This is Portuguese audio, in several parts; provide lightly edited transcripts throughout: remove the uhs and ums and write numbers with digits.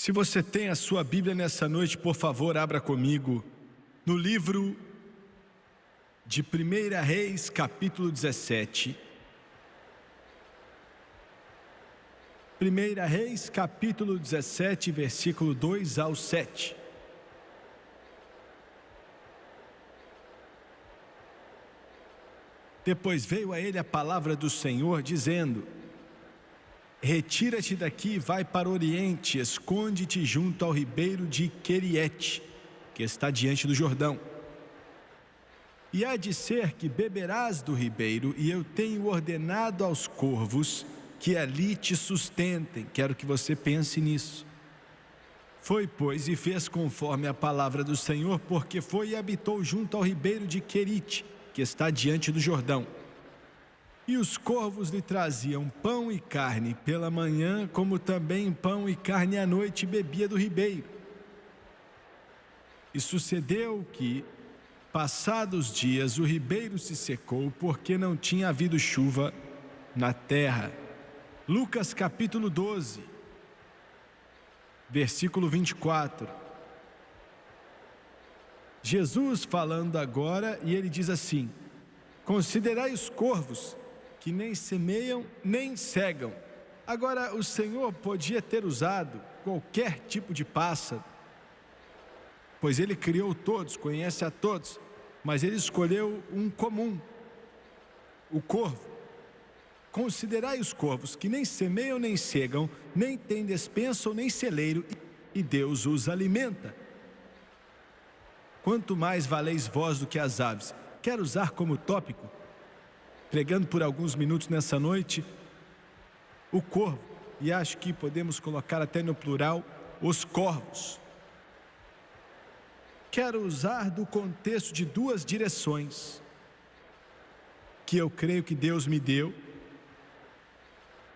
Se você tem a sua Bíblia nessa noite, por favor, abra comigo no livro de 1 Reis, capítulo 17. 1 Reis, capítulo 17, versículo 2 ao 7. Depois veio a ele a palavra do Senhor, dizendo: retira-te daqui e vai para o oriente, esconde-te junto ao ribeiro de Queriete, que está diante do Jordão. E há de ser que beberás do ribeiro, e eu tenho ordenado aos corvos que ali te sustentem. Quero que você pense nisso. Foi, pois, e fez conforme a palavra do Senhor, porque foi e habitou junto ao ribeiro de Querite, que está diante do Jordão. E os corvos lhe traziam pão e carne pela manhã, como também pão e carne à noite bebia do ribeiro. E sucedeu que, passados dias, o ribeiro se secou, porque não tinha havido chuva na terra. Lucas capítulo 12, versículo 24. Jesus falando agora, e ele diz assim: considerai os corvos, que nem semeiam, nem cegam. Agora, o Senhor podia ter usado qualquer tipo de pássaro, pois Ele criou todos, conhece a todos, mas Ele escolheu um comum, o corvo. Considerai os corvos, que nem semeiam, nem cegam, nem têm despensa ou nem celeiro, e Deus os alimenta. Quanto mais valeis vós do que as aves. Quero usar como tópico, pregando por alguns minutos nessa noite, o corvo, e acho que podemos colocar até no plural, os corvos. Quero usar do contexto de duas direções que eu creio que Deus me deu.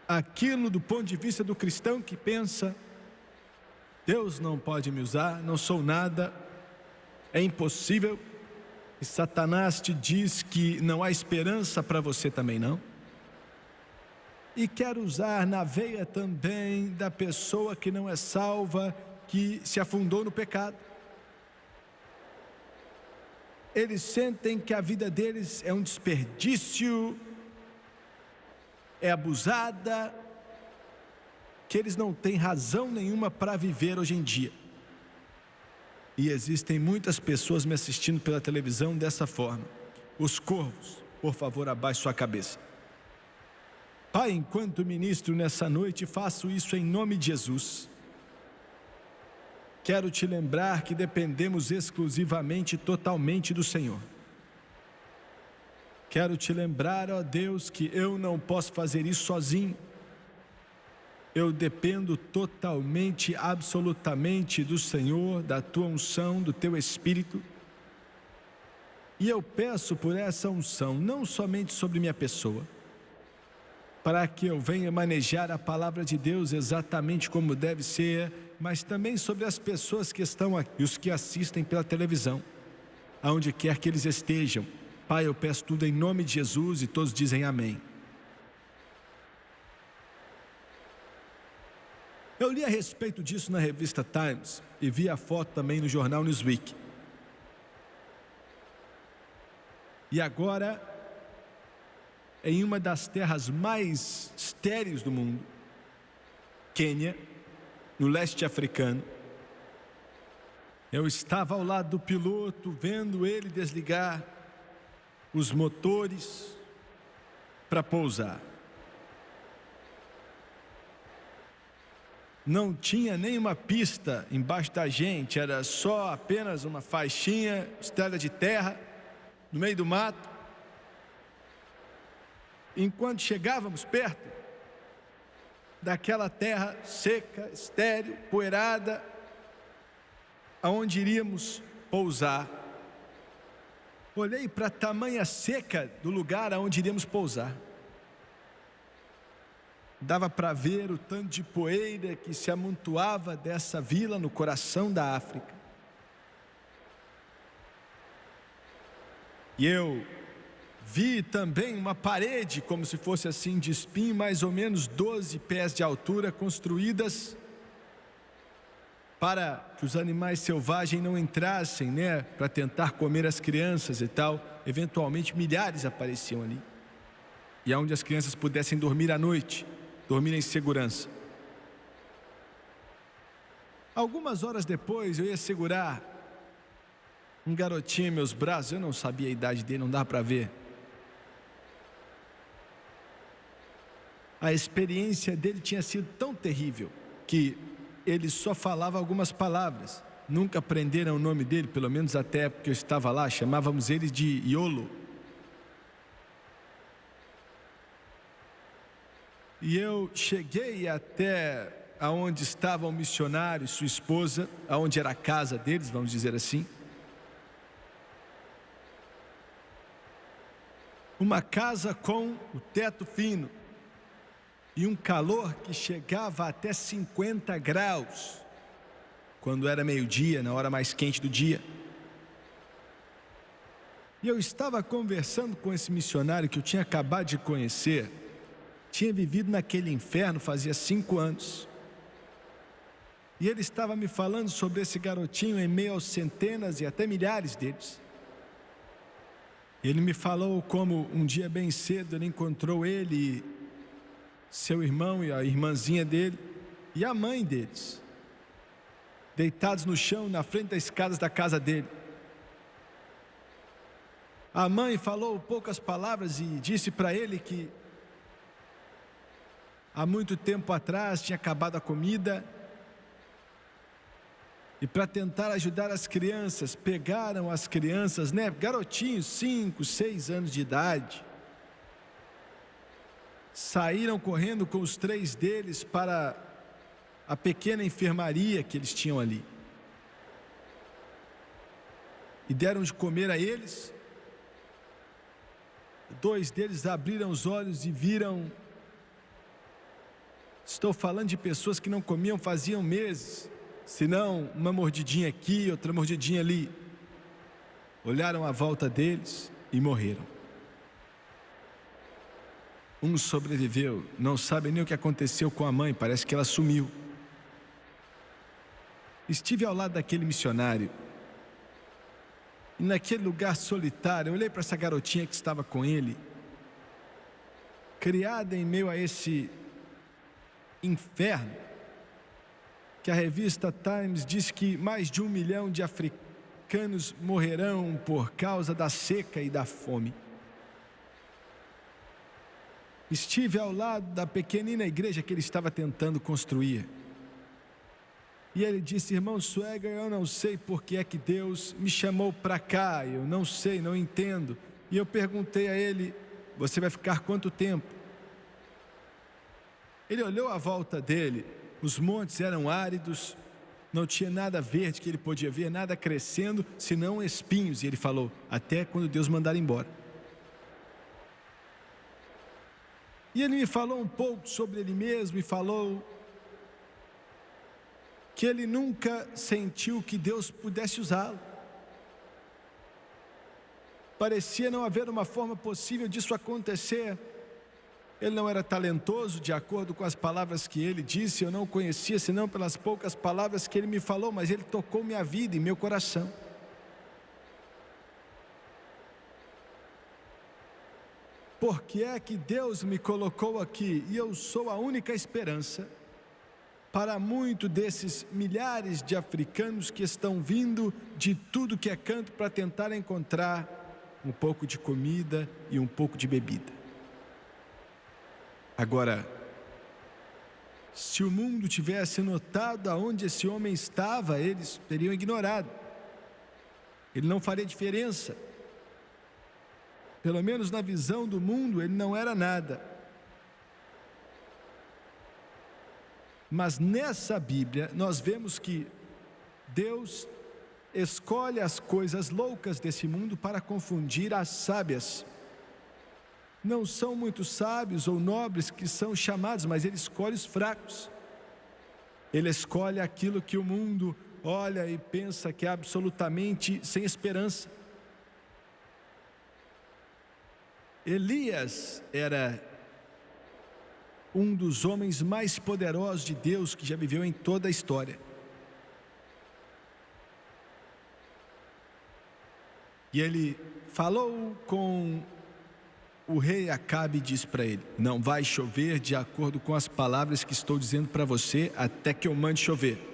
Aquilo do ponto de vista do cristão que pensa: Deus não pode me usar, não sou nada, é impossível. E Satanás te diz que não há esperança para você também não. E quero usar na veia também da pessoa que não é salva, que se afundou no pecado. Eles sentem que a vida deles é um desperdício, é abusada, que eles não têm razão nenhuma para viver hoje em dia. E existem muitas pessoas me assistindo pela televisão dessa forma. Os corvos, por favor, abaixe sua cabeça. Pai, enquanto ministro nessa noite, faço isso em nome de Jesus. Quero te lembrar que dependemos exclusivamente, totalmente do Senhor. Quero te lembrar, ó Deus, que eu não posso fazer isso sozinho. Eu dependo totalmente, absolutamente do Senhor, da tua unção, do teu Espírito. E eu peço por essa unção, não somente sobre minha pessoa, para que eu venha manejar a palavra de Deus exatamente como deve ser, mas também sobre as pessoas que estão aqui, e os que assistem pela televisão, aonde quer que eles estejam. Pai, eu peço tudo em nome de Jesus, e todos dizem amém. Eu li a respeito disso na revista Times e vi a foto também no jornal Newsweek. E agora, em uma das terras mais estéreis do mundo, Quênia, no leste africano, eu estava ao lado do piloto, vendo ele desligar os motores para pousar. Não tinha nenhuma pista embaixo da gente, era só apenas uma faixinha, estrada de terra, no meio do mato. Enquanto chegávamos perto daquela terra seca, estéril, poeirada, aonde iríamos pousar, olhei para a tamanha seca do lugar aonde iríamos pousar. Dava para ver o tanto de poeira que se amontoava dessa vila no coração da África. E eu vi também uma parede, como se fosse assim de espinho, mais ou menos 12 pés de altura, construídas para que os animais selvagens não entrassem, né, para tentar comer as crianças e tal. Eventualmente milhares apareciam ali. E aonde as crianças pudessem dormir à noite, dormir em segurança. Algumas horas depois eu ia segurar um garotinho em meus braços. Eu não sabia a idade dele, não dá para ver. A experiência dele tinha sido tão terrível que ele só falava algumas palavras. Nunca aprenderam o nome dele, pelo menos até a época que eu estava lá. Chamávamos ele de Iolo. E eu cheguei até aonde estava o missionário e sua esposa, aonde era a casa deles, vamos dizer assim. Uma casa com o teto fino e um calor que chegava até 50 graus, quando era meio-dia, na hora mais quente do dia. E eu estava conversando com esse missionário que eu tinha acabado de conhecer. Tinha vivido naquele inferno fazia 5 anos. E ele estava me falando sobre esse garotinho em meio aos centenas e até milhares deles. Ele me falou como um dia bem cedo ele encontrou ele, seu irmão e a irmãzinha dele e a mãe deles, deitados no chão na frente das escadas da casa dele. A mãe falou poucas palavras e disse para ele que há muito tempo atrás tinha acabado a comida e para tentar ajudar as crianças, pegaram as crianças, né, garotinhos, 5, 6 anos de idade, saíram correndo com os 3 deles para a pequena enfermaria que eles tinham ali. E deram de comer a eles. 2 deles abriram os olhos e viram. Estou falando de pessoas que não comiam faziam meses, senão uma mordidinha aqui, outra mordidinha ali. Olharam à volta deles e morreram. Um sobreviveu, não sabe nem o que aconteceu com a mãe, parece que ela sumiu. Estive ao lado daquele missionário, e naquele lugar solitário, eu olhei para essa garotinha que estava com ele, criada em meio a esse inferno, que a revista Times diz que mais de 1 milhão de africanos morrerão por causa da seca e da fome. Estive ao lado da pequenina igreja que ele estava tentando construir. E ele disse: irmão Sweger, eu não sei por que é que Deus me chamou para cá, eu não sei, não entendo. E eu perguntei a ele: você vai ficar quanto tempo? Ele olhou à volta dele, os montes eram áridos, não tinha nada verde que ele podia ver, nada crescendo, senão espinhos. E ele falou: até quando Deus mandar embora. E ele me falou um pouco sobre ele mesmo e falou que ele nunca sentiu que Deus pudesse usá-lo. Parecia não haver uma forma possível disso acontecer. Ele não era talentoso, de acordo com as palavras que ele disse. Eu não o conhecia senão pelas poucas palavras que ele me falou, mas ele tocou minha vida e meu coração. Por que é que Deus me colocou aqui? E eu sou a única esperança para muitos desses milhares de africanos que estão vindo de tudo que é canto para tentar encontrar um pouco de comida e um pouco de bebida. Agora, se o mundo tivesse notado aonde esse homem estava, eles teriam ignorado. Ele não faria diferença. Pelo menos na visão do mundo, ele não era nada. Mas nessa Bíblia, nós vemos que Deus escolhe as coisas loucas desse mundo para confundir as sábias. Não são muitos sábios ou nobres que são chamados, mas Ele escolhe os fracos. Ele escolhe aquilo que o mundo olha e pensa que é absolutamente sem esperança. Elias era um dos homens mais poderosos de Deus que já viveu em toda a história. E ele falou com o rei Acabe e disse para ele: não vai chover de acordo com as palavras que estou dizendo para você, até que eu mande chover.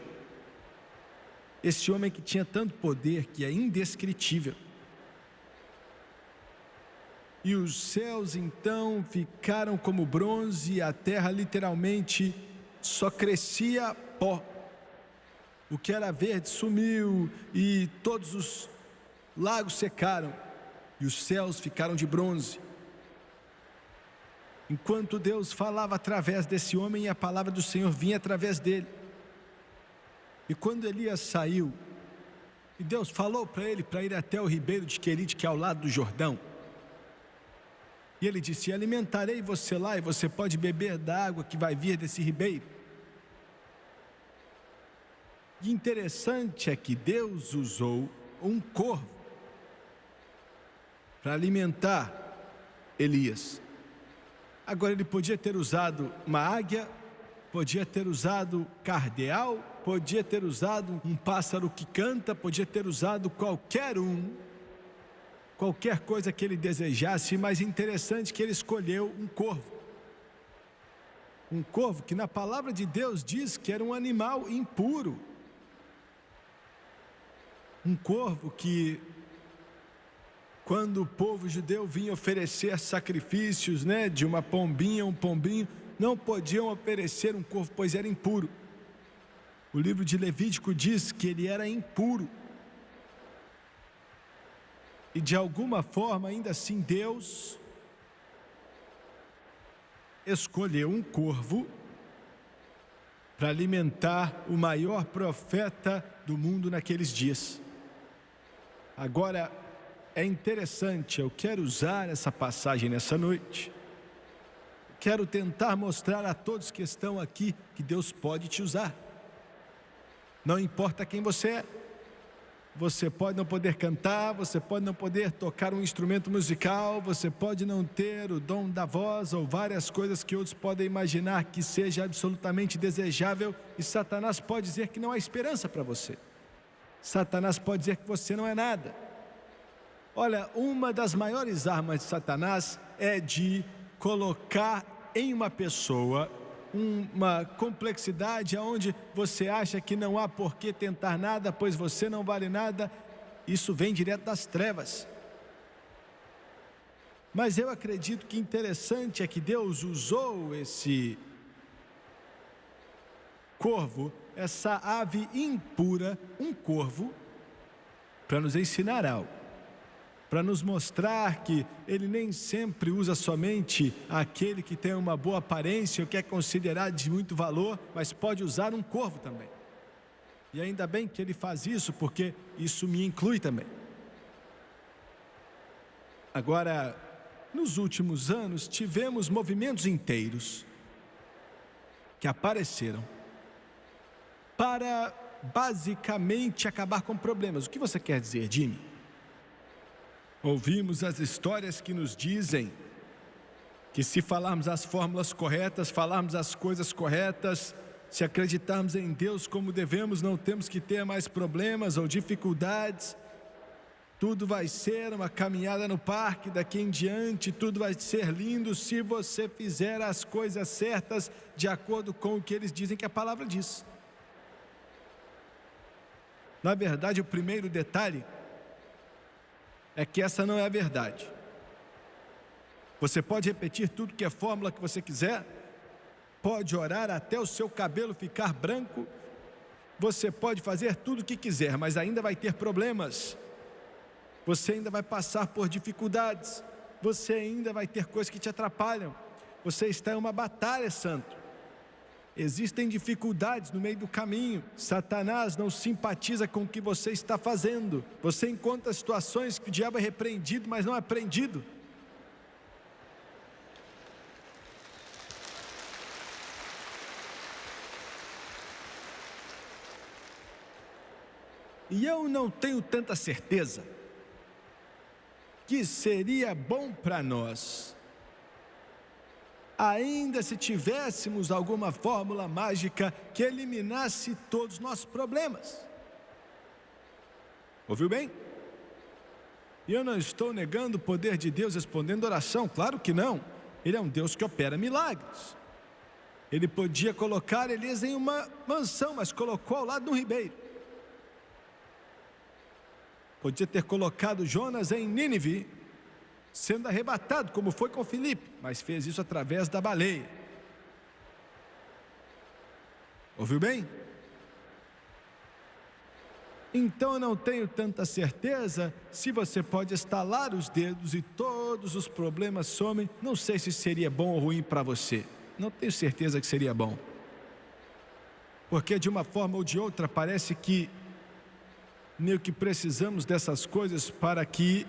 Esse homem que tinha tanto poder que é indescritível. E os céus então ficaram como bronze e a terra literalmente só crescia pó. O que era verde sumiu e todos os lagos secaram e os céus ficaram de bronze. Enquanto Deus falava através desse homem e a palavra do Senhor vinha através dele. E quando Elias saiu, e Deus falou para ele para ir até o ribeiro de Querite, que é ao lado do Jordão. E ele disse: alimentarei você lá e você pode beber da água que vai vir desse ribeiro. E interessante é que Deus usou um corvo para alimentar Elias. Agora ele podia ter usado uma águia, podia ter usado cardeal, podia ter usado um pássaro que canta, podia ter usado qualquer coisa que ele desejasse, mas interessante que ele escolheu um corvo. Um corvo que na palavra de Deus diz que era um animal impuro. Um corvo que, quando o povo judeu vinha oferecer sacrifícios, de uma pombinha, um pombinho, não podiam oferecer um corvo, pois era impuro. O livro de Levítico diz que ele era impuro. E de alguma forma, ainda assim, Deus escolheu um corvo para alimentar o maior profeta do mundo naqueles dias. Agora, é interessante, eu quero usar essa passagem nessa noite. Quero tentar mostrar a todos que estão aqui que Deus pode te usar. Não importa quem você é. Você pode não poder cantar, você pode não poder tocar um instrumento musical, você pode não ter o dom da voz ou várias coisas que outros podem imaginar que seja absolutamente desejável, e Satanás pode dizer que não há esperança para você. Satanás pode dizer que você não é nada. Olha, uma das maiores armas de Satanás é de colocar em uma pessoa uma complexidade onde você acha que não há por que tentar nada, pois você não vale nada. Isso vem direto das trevas. Mas eu acredito que interessante é que Deus usou esse corvo, essa ave impura, um corvo, para nos ensinar algo. Para nos mostrar que Ele nem sempre usa somente aquele que tem uma boa aparência ou que é considerado de muito valor, mas pode usar um corvo também. E ainda bem que Ele faz isso, porque isso me inclui também. Agora, nos últimos anos, tivemos movimentos inteiros que apareceram para basicamente acabar com problemas. O que você quer dizer, Jimmy? Ouvimos as histórias que nos dizem que se falarmos as fórmulas corretas, falarmos as coisas corretas, se acreditarmos em Deus como devemos, não temos que ter mais problemas ou dificuldades. Tudo vai ser uma caminhada no parque daqui em diante, tudo vai ser lindo se você fizer as coisas certas de acordo com o que eles dizem que a palavra diz. Na verdade, o primeiro detalhe é que essa não é a verdade. Você pode repetir tudo que é fórmula que você quiser, pode orar até o seu cabelo ficar branco, você pode fazer tudo o que quiser, mas ainda vai ter problemas. Você ainda vai passar por dificuldades, você ainda vai ter coisas que te atrapalham. Você está em uma batalha, santo. Existem dificuldades no meio do caminho. Satanás não simpatiza com o que você está fazendo. Você encontra situações que o diabo é repreendido, mas não é prendido. E eu não tenho tanta certeza que seria bom para nós, ainda se tivéssemos alguma fórmula mágica que eliminasse todos os nossos problemas. Ouviu bem? E eu não estou negando o poder de Deus respondendo oração, claro que não. Ele é um Deus que opera milagres. Ele podia colocar Elias em uma mansão, mas colocou ao lado de um ribeiro. Podia ter colocado Jonas em Nínive, sendo arrebatado, como foi com Filipe, mas fez isso através da baleia. Ouviu bem? Então eu não tenho tanta certeza se você pode estalar os dedos e todos os problemas somem. Não sei se seria bom ou ruim para você. Não tenho certeza que seria bom. Porque de uma forma ou de outra parece que meio que precisamos dessas coisas para que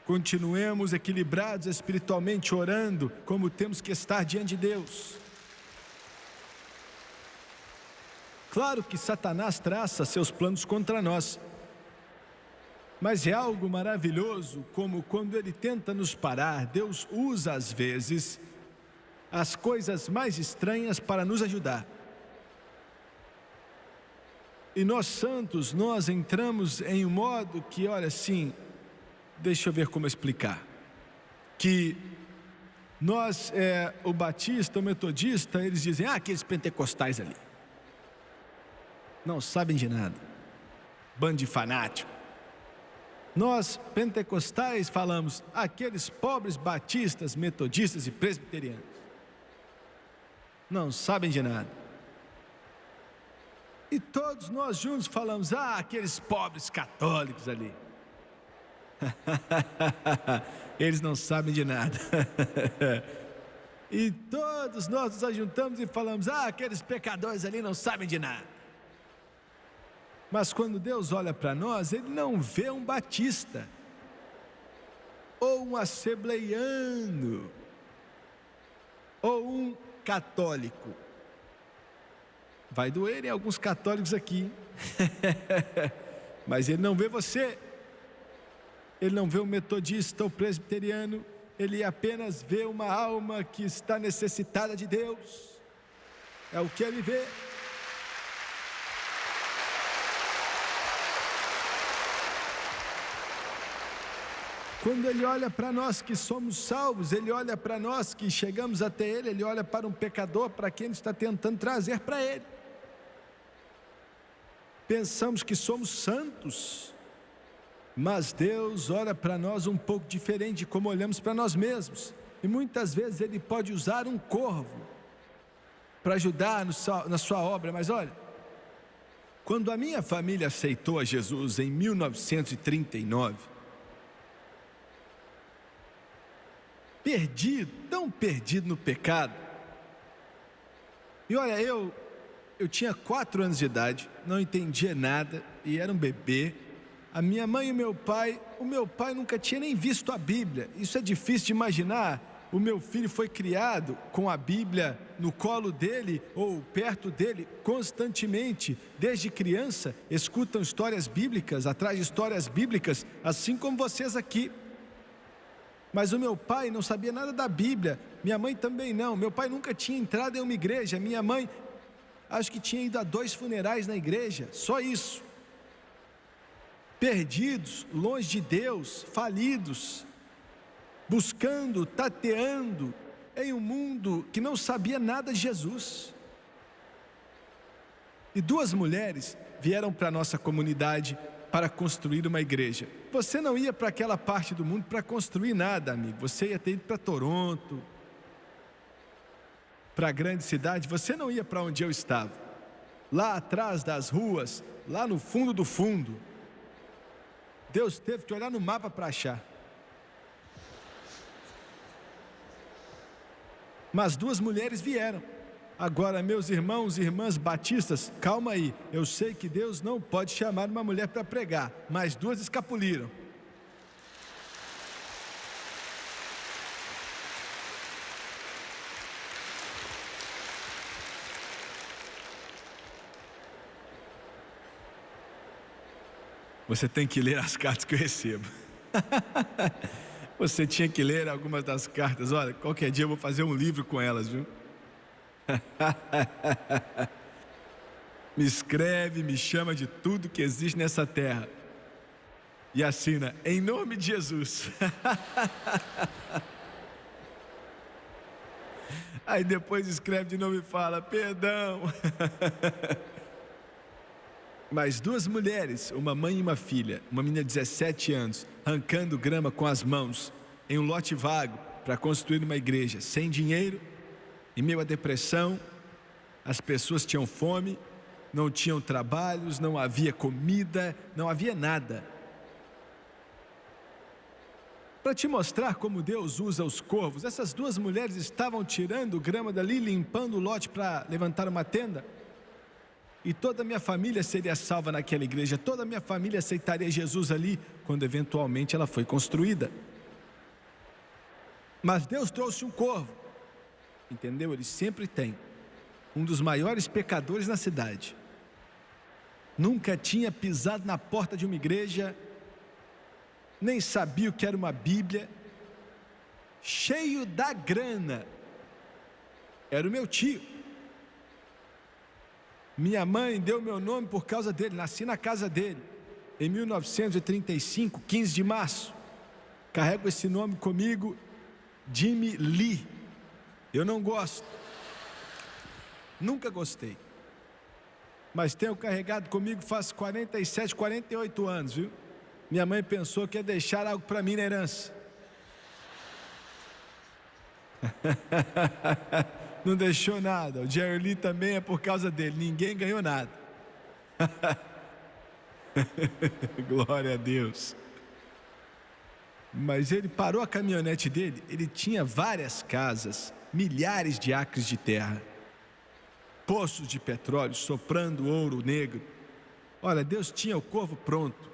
continuemos equilibrados espiritualmente, orando como temos que estar diante de Deus. Claro que Satanás traça seus planos contra nós, mas é algo maravilhoso como quando ele tenta nos parar, Deus usa às vezes as coisas mais estranhas para nos ajudar. E nós santos, nós entramos em um modo que, olha assim, deixa eu ver como explicar, que nós, o batista, o metodista, eles dizem, aqueles pentecostais ali, não sabem de nada, bando de fanático. Nós, pentecostais, falamos, aqueles pobres batistas, metodistas e presbiterianos, não sabem de nada. E todos nós juntos falamos, aqueles pobres católicos ali, eles não sabem de nada. E todos nós nos ajuntamos e falamos, aqueles pecadores ali não sabem de nada. Mas quando Deus olha para nós, Ele não vê um batista, ou um assembleiano, ou um católico. Vai doer em alguns católicos aqui, mas Ele não vê você, Ele não vê um metodista ou presbiteriano, Ele apenas vê uma alma que está necessitada de Deus, é o que Ele vê. Quando Ele olha para nós que somos salvos, Ele olha para nós que chegamos até Ele, Ele olha para um pecador, para quem Ele está tentando trazer para Ele. Pensamos que somos santos, mas Deus olha para nós um pouco diferente de como olhamos para nós mesmos. E muitas vezes Ele pode usar um corvo para ajudar na sua obra, mas olha, quando a minha família aceitou a Jesus em 1939, tão perdido no pecado. E olha, eu tinha 4 anos de idade, não entendia nada e era um bebê. A minha mãe e o meu pai nunca tinha nem visto a Bíblia. Isso é difícil de imaginar. O meu filho foi criado com a Bíblia no colo dele ou perto dele constantemente. Desde criança, escutam histórias bíblicas, atrás de histórias bíblicas, assim como vocês aqui. Mas o meu pai não sabia nada da Bíblia, minha mãe também não. Meu pai nunca tinha entrado em uma igreja, minha mãe acho que tinha ido a 2 funerais na igreja, só isso. Perdidos, longe de Deus, falidos, buscando, tateando em um mundo que não sabia nada de Jesus. E 2 mulheres vieram para a nossa comunidade para construir uma igreja. Você não ia para aquela parte do mundo para construir nada, amigo. Você ia ter ido para Toronto, para a grande cidade. Você não ia para onde eu estava. Lá atrás das ruas, lá no fundo do fundo. Deus teve que olhar no mapa para achar. Mas 2 mulheres vieram. Agora, meus irmãos e irmãs batistas, calma aí. Eu sei que Deus não pode chamar uma mulher para pregar, mas 2 escapuliram. Você tem que ler as cartas que eu recebo. Você tinha que ler algumas das cartas. Olha, qualquer dia eu vou fazer um livro com elas, viu? Me escreve, me chama de tudo que existe nessa terra. e assina, em nome de Jesus. Aí depois escreve de novo e fala, perdão. Mas duas mulheres, uma mãe e uma filha, uma menina de 17 anos, arrancando grama com as mãos, em um lote vago, para construir uma igreja, sem dinheiro, em meio à depressão, as pessoas tinham fome, não tinham trabalhos, não havia comida, não havia nada. Para te mostrar como Deus usa os corvos, essas duas mulheres estavam tirando grama dali, limpando o lote para levantar uma tenda. E toda a minha família seria salva naquela igreja, toda a minha família aceitaria Jesus ali, quando eventualmente ela foi construída. Mas Deus trouxe um corvo, entendeu? Ele sempre tem. Um dos maiores pecadores na cidade. Nunca tinha pisado na porta de uma igreja, nem sabia o que era uma Bíblia, cheio da grana. Era o meu tio. Minha mãe deu meu nome por causa dele, nasci na casa dele, em 1935, 15 de março. Carrego esse nome comigo, Jimmy Lee. Eu não gosto, nunca gostei, mas tenho carregado comigo faz 47, 48 anos, viu? Minha mãe pensou que ia deixar algo para mim na herança. Não deixou nada. O Jerry Lee também é por causa dele. Ninguém ganhou nada. Glória a Deus. Mas ele parou a caminhonete dele. Ele tinha várias casas, milhares de acres de terra, poços de petróleo soprando ouro negro. Olha, Deus tinha o corvo pronto.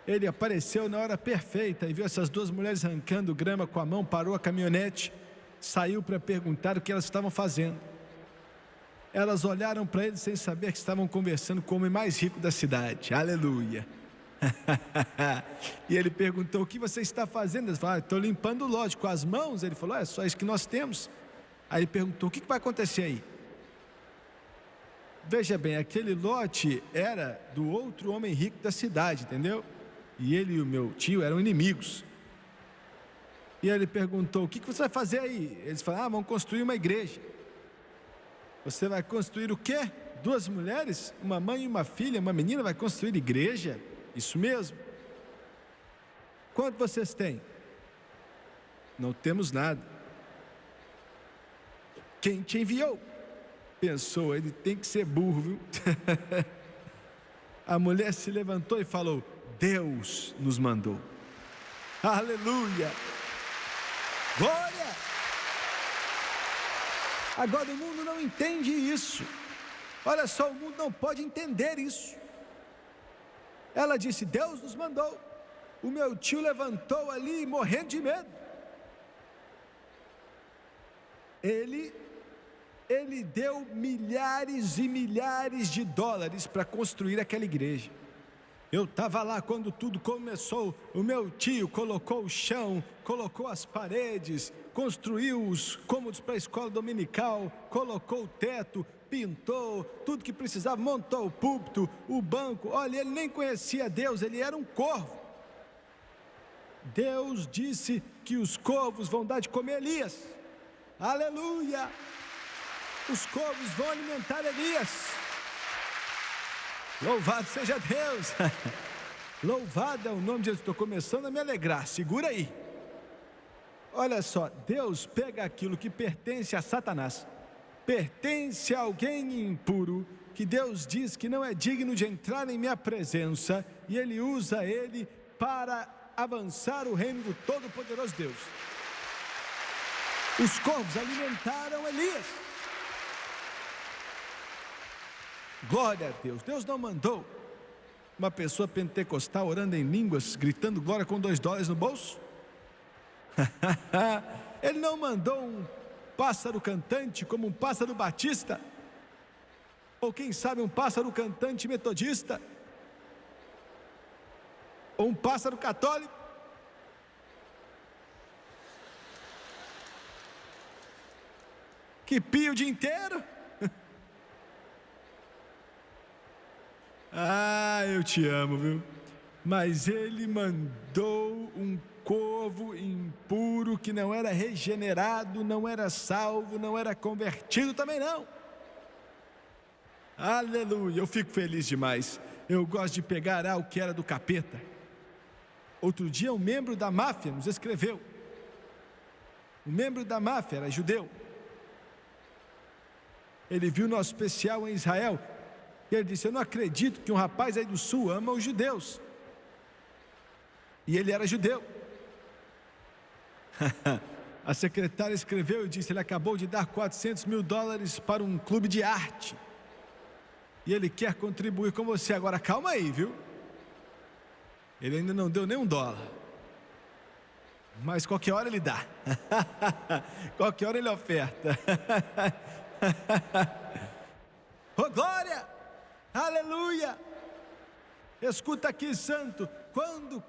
Ele apareceu na hora perfeita e viu essas duas mulheres arrancando grama com a mão, parou a caminhonete, saiu para perguntar o que elas estavam fazendo. Elas olharam para ele sem saber que estavam conversando com o homem mais rico da cidade. Aleluia. E ele perguntou, o que você está fazendo? Eles falaram, estou limpando o lote com as mãos. Ele falou, é só isso que nós temos. Aí ele perguntou, o que vai acontecer aí? Veja bem, aquele lote era do outro homem rico da cidade, entendeu? E ele e o meu tio eram inimigos. E ele perguntou, o que você vai fazer aí? Eles falaram, vamos construir uma igreja. Você vai construir o quê? Duas mulheres, uma mãe e uma filha, uma menina vai construir igreja? Isso mesmo. Quanto vocês têm? Não temos nada. Quem te enviou? Pensou, ele tem que ser burro, viu? A mulher se levantou e falou, Deus nos mandou. Aleluia! Glória! Agora o mundo não entende isso. Olha só, o mundo não pode entender isso. Ela disse, Deus nos mandou. O meu tio levantou ali morrendo de medo. Ele deu milhares e milhares de dólares para construir aquela igreja. Eu estava lá quando tudo começou. O meu tio colocou o chão, colocou as paredes, construiu os cômodos para a escola dominical, colocou o teto, pintou, tudo que precisava, montou o púlpito, o banco. Olha, ele nem conhecia Deus, ele era um corvo. Deus disse que os corvos vão dar de comer Elias. Aleluia! Os corvos vão alimentar Elias. Louvado seja Deus. Louvado é o nome de Jesus. Estou começando a me alegrar, segura aí. Olha só, Deus pega aquilo que pertence a Satanás, pertence a alguém impuro, que Deus diz que não é digno de entrar em minha presença, e Ele usa ele para avançar o reino do Todo-Poderoso Deus. Os corvos alimentaram Elias. Glória a Deus. Deus não mandou uma pessoa pentecostal orando em línguas, gritando glória com $2 no bolso. Ele não mandou um pássaro cantante como um pássaro batista, ou quem sabe um pássaro cantante metodista, ou um pássaro católico. Que pia o dia inteiro. Ah, eu te amo, viu? Mas ele mandou um corvo impuro que não era regenerado, não era salvo, não era convertido também não. Aleluia, eu fico feliz demais. Eu gosto de pegar algo que era do capeta. Outro dia um membro da máfia nos escreveu. Um membro da máfia era judeu. Ele viu nosso especial em Israel e ele disse: eu não acredito que um rapaz aí do sul ama os judeus. E ele era judeu. A secretária escreveu e disse: ele acabou de dar $400 mil para um clube de arte e ele quer contribuir com você. Agora calma aí, viu? Ele ainda não deu nem $1, mas qualquer hora ele dá. Qualquer hora ele oferta. Oh glória, aleluia. Escuta aqui, santo.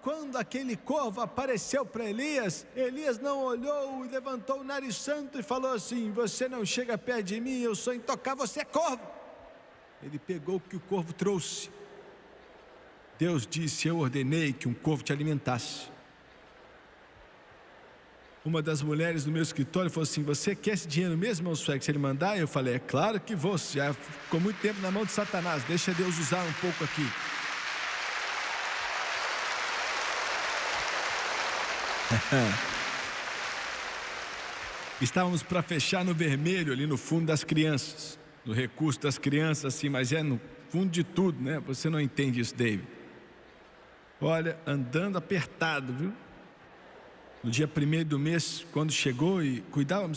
Quando aquele corvo apareceu para Elias, Elias não olhou e levantou o nariz santo e falou assim: você não chega perto de mim, eu sou intocável, você é corvo. Ele pegou o que o corvo trouxe. Deus disse: eu ordenei que um corvo te alimentasse. Uma das mulheres do meu escritório falou assim: você quer esse dinheiro mesmo, irmão Swag, se ele mandar? Eu falei: é claro que vou, já ficou muito tempo na mão de Satanás, deixa Deus usar um pouco aqui. Estávamos para fechar no vermelho, ali no fundo das crianças, no recurso das crianças, assim, mas é no fundo de tudo, né? Você não entende isso, David. Olha, andando apertado, viu? No dia 1º do mês, quando chegou e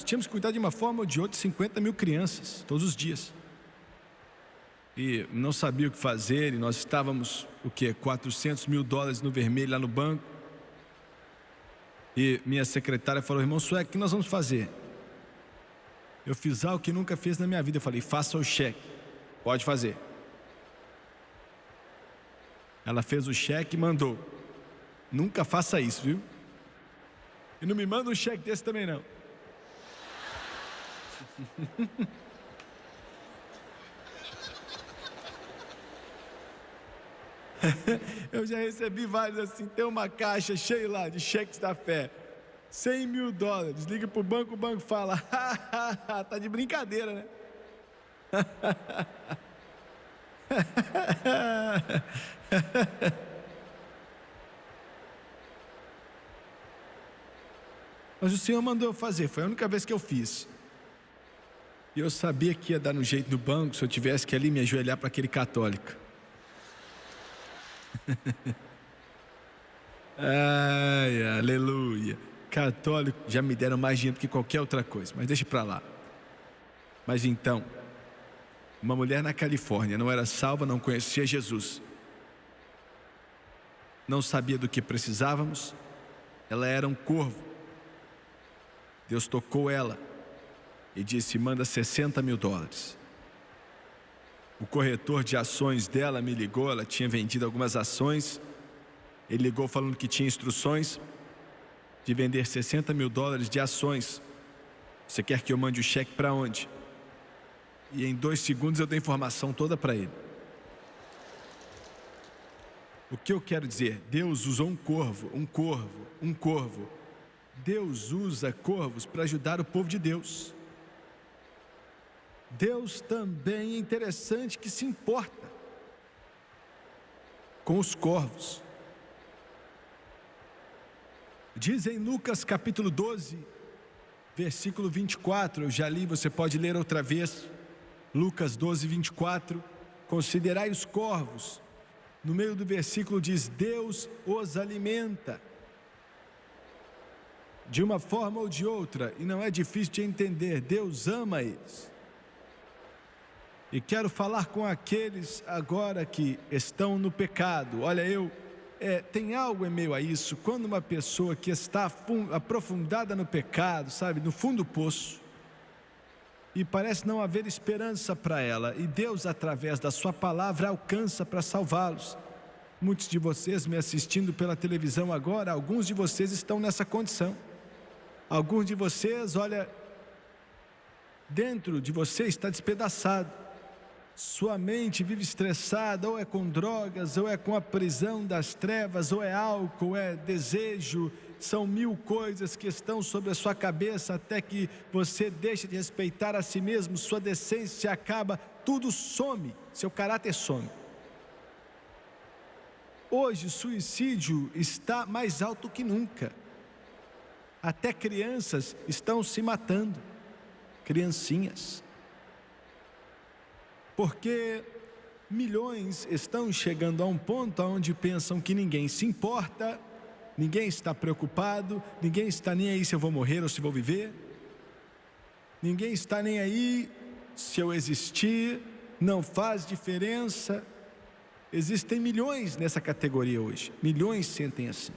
tínhamos que cuidar de uma forma ou de outra 50 mil crianças, todos os dias. E não sabia o que fazer, e nós estávamos, $400 mil no vermelho lá no banco. E minha secretária falou: irmão Sué, o que nós vamos fazer? Eu fiz algo que nunca fiz na minha vida. Eu falei: faça o cheque. Pode fazer. Ela fez o cheque e mandou. Nunca faça isso, viu? E não me manda um cheque desse também não. Eu já recebi vários assim. Tem uma caixa cheia lá de cheques da fé, $100 mil. Liga pro banco, o banco fala: tá de brincadeira, né? Mas o Senhor mandou eu fazer, foi a única vez que eu fiz. E eu sabia que ia dar no jeito no banco se eu tivesse que ali me ajoelhar para aquele católico. Ai, aleluia. Católico já me deram mais dinheiro do que qualquer outra coisa, mas deixa para lá. Mas então, uma mulher na Califórnia não era salva, não conhecia Jesus, não sabia do que precisávamos. Ela era um corvo. Deus tocou ela e disse: manda $60 mil. O corretor de ações dela me ligou, ela tinha vendido algumas ações. Ele ligou falando que tinha instruções de vender $60 mil de ações. Você quer que eu mande o cheque para onde? E em 2 segundos eu dei a informação toda para ele. O que eu quero dizer? Deus usou um corvo. Deus usa corvos para ajudar o povo de Deus. Deus também é interessante que se importa com os corvos. Diz em Lucas capítulo 12, versículo 24, eu já li, você pode ler outra vez. Lucas 12, 24, considerai os corvos. No meio do versículo diz: Deus os alimenta. De uma forma ou de outra, e não é difícil de entender, Deus ama eles. E quero falar com aqueles agora que estão no pecado. Olha, tem algo em meio a isso. Quando uma pessoa que está aprofundada no pecado, sabe, no fundo do poço, e parece não haver esperança para ela, e Deus, através da sua palavra, alcança para salvá-los. Muitos de vocês me assistindo pela televisão agora, alguns de vocês estão nessa condição. Alguns de vocês, olha, dentro de você está despedaçado. sua mente vive estressada, ou é com drogas, ou é com a prisão das trevas, ou é álcool, é desejo, são 1000 coisas que estão sobre a sua cabeça até que você deixa de respeitar a si mesmo, sua decência acaba, tudo some, seu caráter some. Hoje o suicídio está mais alto que nunca. Até crianças estão se matando, criancinhas. Porque milhões estão chegando a um ponto onde pensam que ninguém se importa, ninguém está preocupado, ninguém está nem aí se eu vou morrer ou se vou viver, ninguém está nem aí se eu existir, não faz diferença. Existem milhões nessa categoria hoje, milhões sentem assim.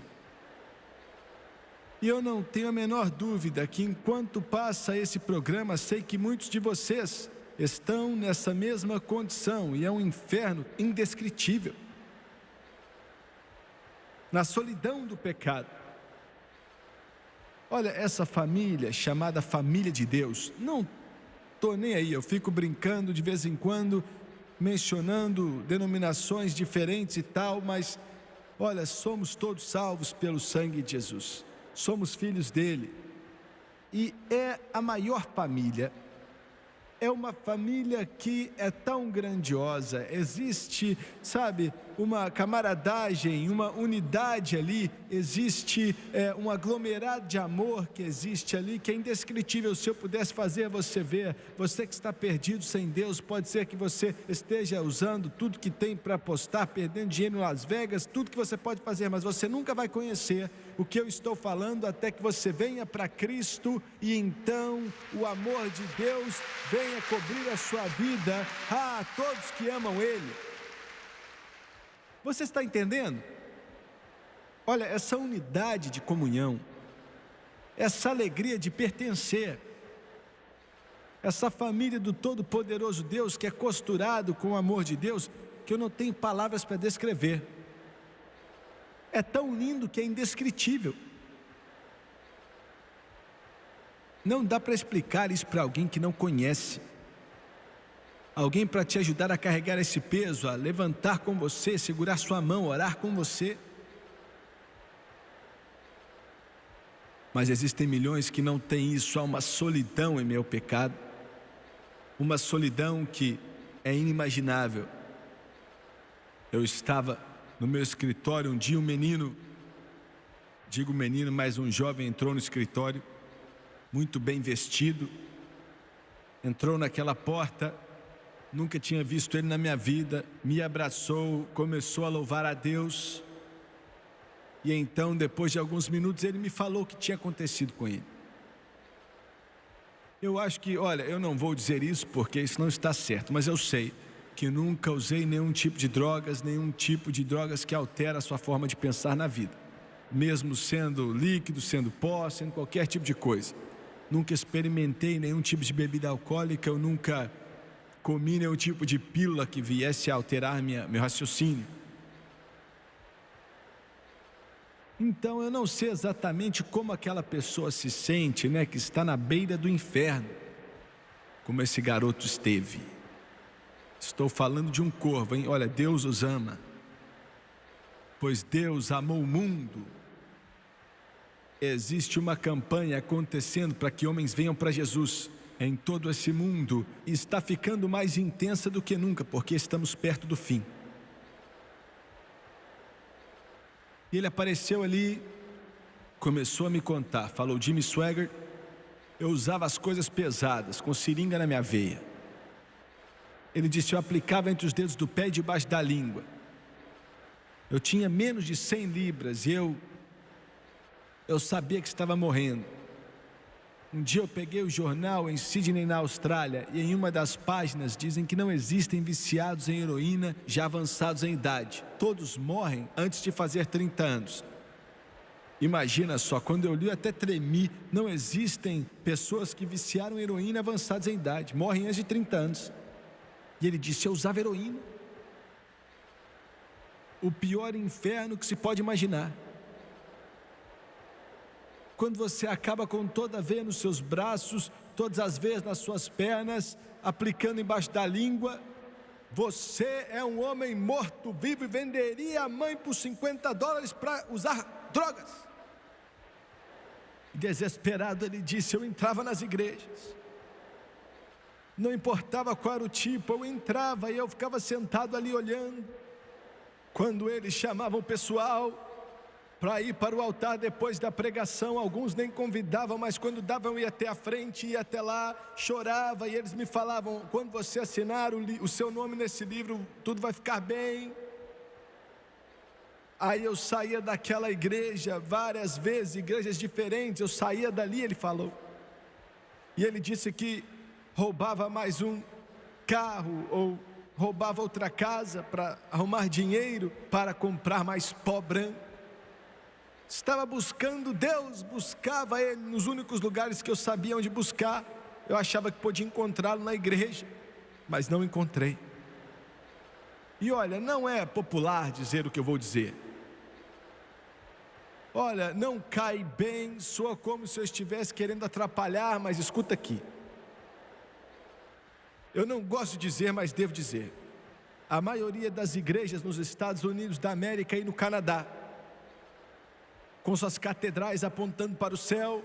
E eu não tenho a menor dúvida que enquanto passa esse programa, sei que muitos de vocês estão nessa mesma condição e é um inferno indescritível. Na solidão do pecado. Olha, essa família chamada família de Deus, não estou nem aí, eu fico brincando de vez em quando, mencionando denominações diferentes e tal, mas olha, somos todos salvos pelo sangue de Jesus, somos filhos dele, e é a maior família. É uma família que é tão grandiosa, existe, sabe, uma camaradagem, uma unidade ali, existe um aglomerado de amor que existe ali, que é indescritível. Se eu pudesse fazer você ver, você que está perdido sem Deus, pode ser que você esteja usando tudo que tem para apostar, perdendo dinheiro em Las Vegas, tudo que você pode fazer, mas você nunca vai conhecer o que eu estou falando até que você venha para Cristo e então o amor de Deus venha cobrir a sua vida, todos que amam Ele. Você está entendendo? Olha, essa unidade de comunhão, essa alegria de pertencer, essa família do Todo-Poderoso Deus que é costurado com o amor de Deus, que eu não tenho palavras para descrever. É tão lindo que é indescritível. Não dá para explicar isso para alguém que não conhece. Alguém para te ajudar a carregar esse peso, a levantar com você, segurar sua mão, orar com você. Mas existem milhões que não têm isso, há uma solidão em meu pecado. Uma solidão que é inimaginável. Eu estava no meu escritório um dia, um menino, digo menino, mas um jovem entrou no escritório, muito bem vestido, entrou naquela porta, nunca tinha visto ele na minha vida, me abraçou, começou a louvar a Deus, e então depois de alguns minutos ele me falou o que tinha acontecido com ele. Eu acho que, olha, eu não vou dizer isso porque isso não está certo, mas eu sei que nunca usei nenhum tipo de drogas que altera a sua forma de pensar na vida, mesmo sendo líquido, sendo pó, sendo qualquer tipo de coisa. Nunca experimentei nenhum tipo de bebida alcoólica, eu nunca comi nenhum tipo de pílula que viesse a alterar meu raciocínio. Então eu não sei exatamente como aquela pessoa se sente, né, que está na beira do inferno, como esse garoto esteve. Estou falando de um corvo, hein? Olha, Deus os ama, pois Deus amou o mundo. Existe uma campanha acontecendo para que homens venham para Jesus em todo esse mundo, e está ficando mais intensa do que nunca, porque estamos perto do fim. E ele apareceu ali, começou a me contar, falou: Jimmy Swaggart, eu usava as coisas pesadas, com seringa na minha veia. Ele disse: eu aplicava entre os dedos do pé e debaixo da língua. Eu tinha menos de 100 libras e eu sabia que estava morrendo. Um dia eu peguei o jornal em Sydney, na Austrália, e em uma das páginas dizem que não existem viciados em heroína já avançados em idade. Todos morrem antes de fazer 30 anos. Imagina só, quando eu li eu até tremi. Não existem pessoas que viciaram em heroína avançadas em idade, morrem antes de 30 anos. E ele disse: eu usava heroína. O pior inferno que se pode imaginar. Quando você acaba com toda a veia nos seus braços, todas as veias nas suas pernas, aplicando embaixo da língua, Você é um homem morto-vivo e venderia a mãe por $50 para usar drogas. Desesperado, ele disse: eu entrava nas igrejas, não importava qual era o tipo, eu entrava e eu ficava sentado ali olhando. Quando eles chamavam o pessoal para ir para o altar depois da pregação, alguns nem convidavam, mas quando davam, eu ia até a frente, ia até lá, chorava, e eles me falavam: quando você assinar o seu nome nesse livro, tudo vai ficar bem. Aí eu saía daquela igreja várias vezes, igrejas diferentes, eu saía dali, ele falou. E ele disse que roubava mais um carro ou roubava outra casa para arrumar dinheiro para comprar mais pó branco. Estava buscando Deus, buscava Ele nos únicos lugares que eu sabia onde buscar. Eu achava que podia encontrá-lo na igreja, mas não encontrei. E olha, não é popular dizer o que eu vou dizer. Olha, não cai bem, soa como se eu estivesse querendo atrapalhar, mas escuta aqui. Eu não gosto de dizer, mas devo dizer. A maioria das igrejas nos Estados Unidos da América e no Canadá, com suas catedrais apontando para o céu,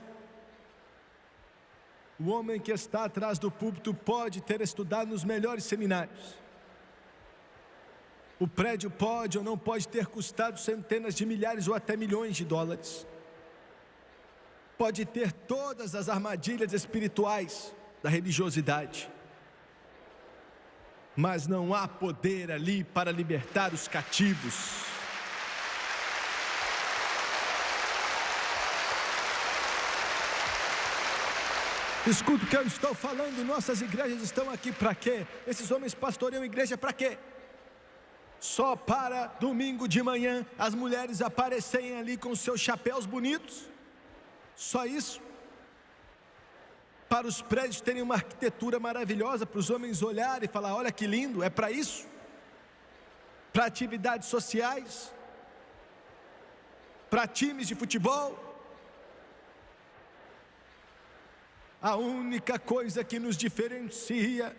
o homem que está atrás do púlpito pode ter estudado nos melhores seminários. O prédio pode ou não pode ter custado centenas de milhares ou até milhões de dólares. Pode ter todas as armadilhas espirituais da religiosidade, mas não há poder ali para libertar os cativos. Escuta o que eu estou falando. Nossas igrejas estão aqui para quê? Esses homens pastoreiam igreja para quê? Só para domingo de manhã as mulheres aparecerem ali com seus chapéus bonitos? Só isso? Para os prédios terem uma arquitetura maravilhosa, para os homens olharem e falar: olha que lindo, é para isso? Para atividades sociais? Para times de futebol? A única coisa que nos diferencia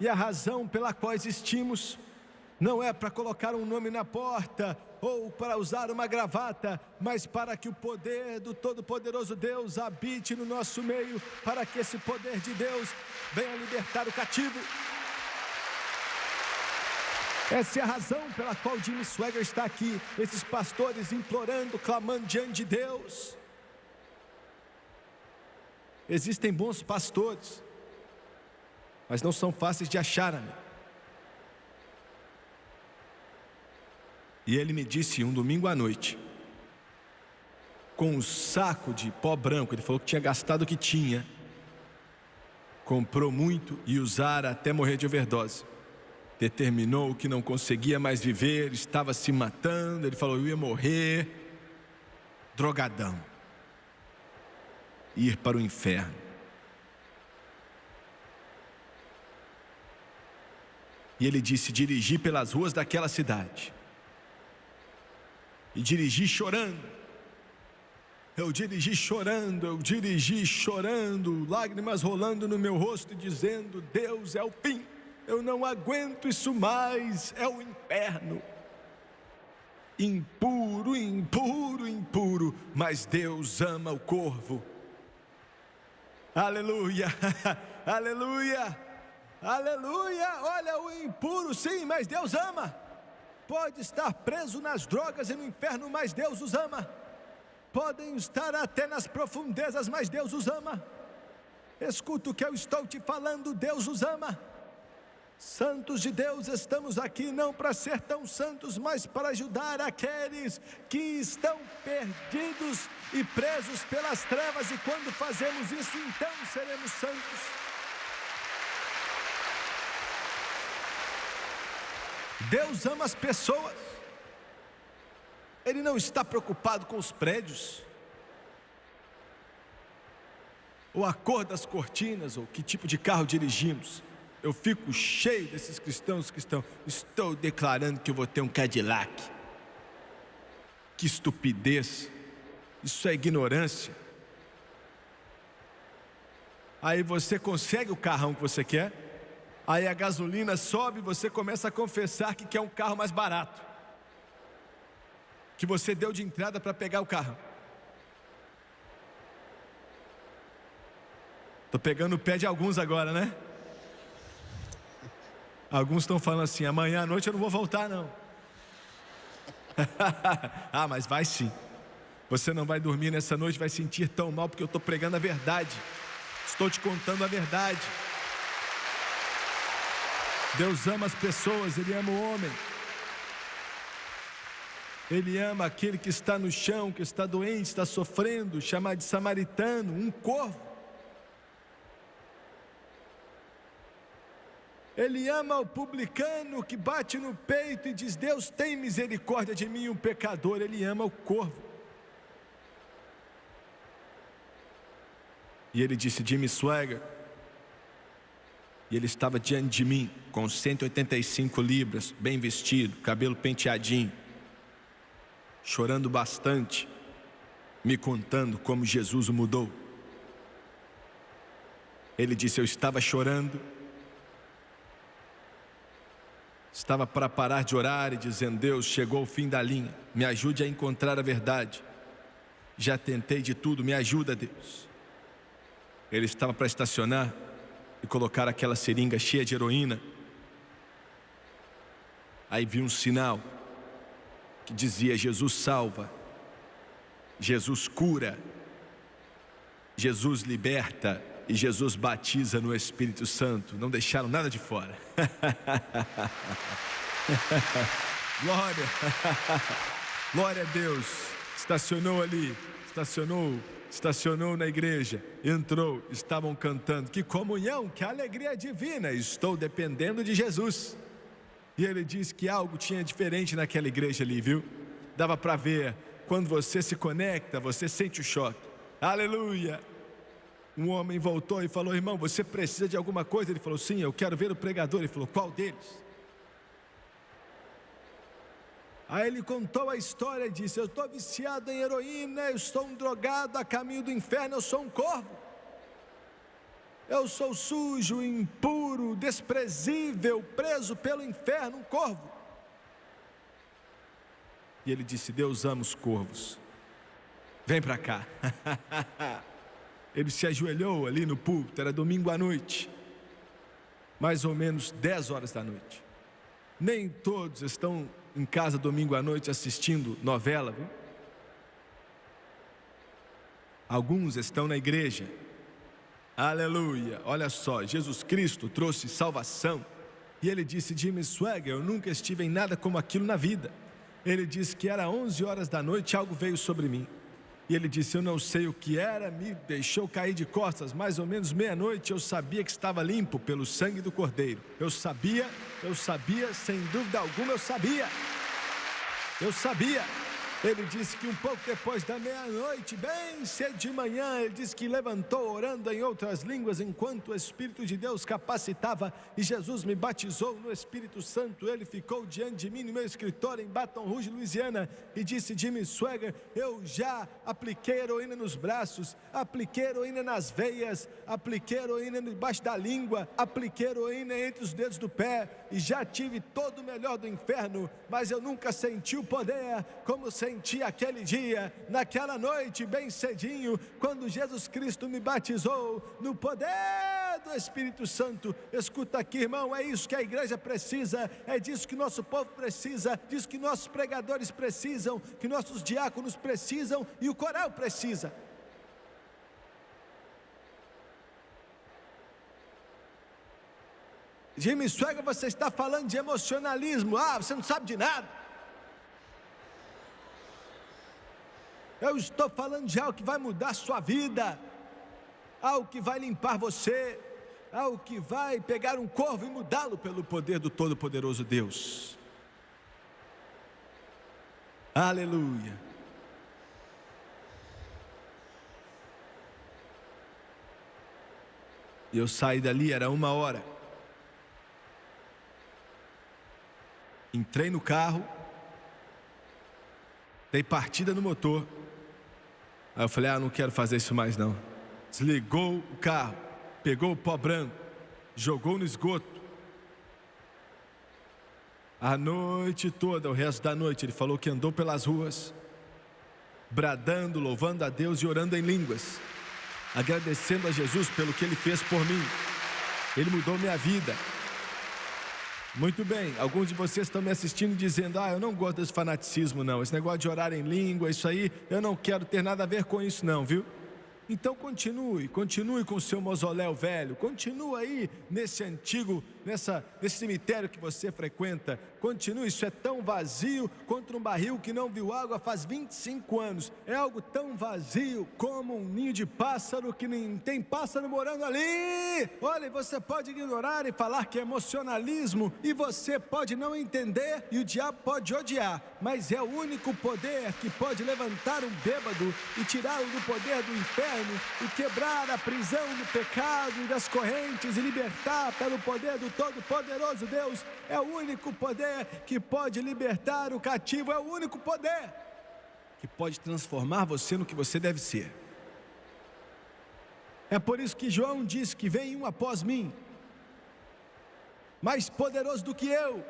e a razão pela qual existimos não é para colocar um nome na porta ou para usar uma gravata, mas para que o poder do Todo-Poderoso Deus habite no nosso meio, para que esse poder de Deus venha libertar o cativo. Essa é a razão pela qual Jimmy Swaggart está aqui, esses pastores implorando, clamando diante de Deus. Existem bons pastores, mas não são fáceis de achar, amigo. E ele me disse um domingo à noite, com um saco de pó branco, ele falou que tinha gastado o que tinha, comprou muito e usara até morrer de overdose. Determinou que não conseguia mais viver, estava se matando, ele falou: eu ia morrer, drogadão, ir para o inferno. E ele disse: dirigi pelas ruas daquela cidade, e dirigi chorando. Eu dirigi chorando, lágrimas rolando no meu rosto, dizendo: Deus, é o fim, eu não aguento isso mais, é o inferno. Impuro, impuro, impuro, mas Deus ama o corvo. Aleluia, aleluia, aleluia. Olha, o impuro sim, mas Deus ama. Pode estar preso nas drogas e no inferno, mas Deus os ama. Podem estar até nas profundezas, mas Deus os ama. Escuta o que eu estou te falando, Deus os ama. Santos de Deus, estamos aqui não para ser tão santos, mas para ajudar aqueles que estão perdidos e presos pelas trevas, e quando fazemos isso, então seremos santos. Deus ama as pessoas. Ele não está preocupado com os prédios, ou a cor das cortinas, ou que tipo de carro dirigimos. Eu fico cheio desses cristãos que estou declarando que eu vou ter um Cadillac. Que estupidez, isso é ignorância. Aí você consegue o carrão que você quer, Aí a gasolina sobe e você começa a confessar que quer um carro mais barato, que você deu de entrada para pegar o carro. Estou pegando o pé de alguns agora, né? Alguns estão falando assim: amanhã à noite eu não vou voltar não. Ah, mas vai sim. Você não vai dormir nessa noite, vai sentir tão mal, porque eu estou pregando a verdade. Estou te contando a verdade. Deus ama as pessoas, Ele ama o homem. Ele ama aquele que está no chão, que está doente, está sofrendo, chamado de samaritano, um corvo. Ele ama o publicano que bate no peito e diz: Deus tem misericórdia de mim, um pecador. Ele ama o corvo. E ele disse: Jimmy Swaggart. E ele estava diante de mim, com 185 libras, bem vestido, cabelo penteadinho, chorando bastante, me contando como Jesus o mudou. Ele disse: eu estava chorando, estava para parar de orar e dizendo: Deus, chegou o fim da linha, me ajude a encontrar a verdade. Já tentei de tudo, me ajuda, Deus. Ele estava para estacionar e colocar aquela seringa cheia de heroína. Aí vi um sinal que dizia: Jesus salva, Jesus cura, Jesus liberta e Jesus batiza no Espírito Santo. Não deixaram nada de fora. Glória. Glória a Deus. Estacionou ali, estacionou na igreja, entrou, estavam cantando. Que comunhão, que alegria divina. Estou dependendo de Jesus. E ele disse que algo tinha diferente naquela igreja ali, viu? Dava para ver, quando você se conecta, você sente o choque. Aleluia. Um homem voltou e falou: irmão, você precisa de alguma coisa? Ele falou: sim, eu quero ver o pregador. Ele falou: qual deles? Aí ele contou a história e disse: eu estou viciado em heroína, eu estou um drogado a caminho do inferno, eu sou um corvo. Eu sou sujo, impuro, desprezível, preso pelo inferno, um corvo. E ele disse: Deus ama os corvos. Vem para cá. Ele se ajoelhou ali no púlpito, era domingo à noite, mais ou menos 10 horas da noite. Nem todos estão em casa domingo à noite assistindo novela, viu? Alguns estão na igreja. Aleluia. Olha só, Jesus Cristo trouxe salvação. E ele disse: Jimmy Swaggart, eu nunca estive em nada como aquilo na vida. Ele disse que era 11 horas da noite, algo veio sobre mim. E ele disse: eu não sei o que era, me deixou cair de costas. Mais ou menos meia-noite, eu sabia que estava limpo pelo sangue do Cordeiro. Eu sabia, sem dúvida alguma, eu sabia. Ele disse que um pouco depois da meia-noite, bem cedo de manhã, ele disse que levantou orando em outras línguas, enquanto o Espírito de Deus capacitava, e Jesus me batizou no Espírito Santo. Ele ficou diante de mim no meu escritório em Baton Rouge, Louisiana, e disse: Jimmy Swaggart, eu já apliquei heroína nos braços, apliquei heroína nas veias, apliquei heroína debaixo da língua, apliquei heroína entre os dedos do pé, e já tive todo o melhor do inferno, mas eu nunca senti o poder como senti aquele dia, naquela noite, bem cedinho, quando Jesus Cristo me batizou no poder do Espírito Santo. Escuta aqui, irmão, é isso que a igreja precisa, é disso que nosso povo precisa, disso que nossos pregadores precisam, que nossos diáconos precisam e o coral precisa. Jimmy Swaggart, você está falando de emocionalismo. Ah, você não sabe de nada. Eu estou falando de algo que vai mudar a sua vida, algo que vai limpar você, algo que vai pegar um corvo e mudá-lo pelo poder do Todo-Poderoso Deus. Aleluia. E eu saí dali, era 1h. Entrei no carro, dei partida no motor. Aí eu falei: não quero fazer isso mais não. Desligou o carro, pegou o pó branco, jogou no esgoto, A noite toda, o resto da noite, ele falou que andou pelas ruas, bradando, louvando a Deus e orando em línguas, agradecendo a Jesus pelo que Ele fez por mim. Ele mudou minha vida. Muito bem, alguns de vocês estão me assistindo dizendo: eu não gosto desse fanaticismo não, esse negócio de orar em língua, isso aí, eu não quero ter nada a ver com isso não, viu? Então continue com o seu mausoléu velho, continue aí nesse cemitério que você frequenta, continue, isso é tão vazio quanto um barril que não viu água faz 25 anos, é algo tão vazio como um ninho de pássaro que nem tem pássaro morando ali. Olha, você pode ignorar e falar que é emocionalismo, e você pode não entender, e o diabo pode odiar, mas é o único poder que pode levantar um bêbado e tirá-lo do poder do inferno, e quebrar a prisão do pecado e das correntes e libertar pelo poder do Todo-Poderoso Deus. É o único poder que pode libertar o cativo, é o único poder que pode transformar você no que você deve ser. É por isso que João diz que vem um após mim, mais poderoso do que eu,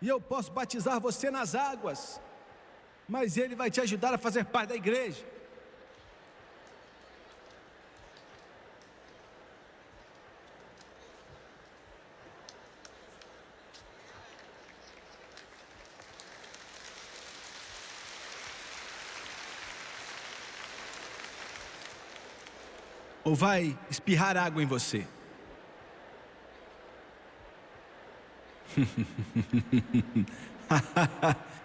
e eu posso batizar você nas águas, mas ele vai te ajudar a fazer parte da igreja. Ou vai espirrar água em você.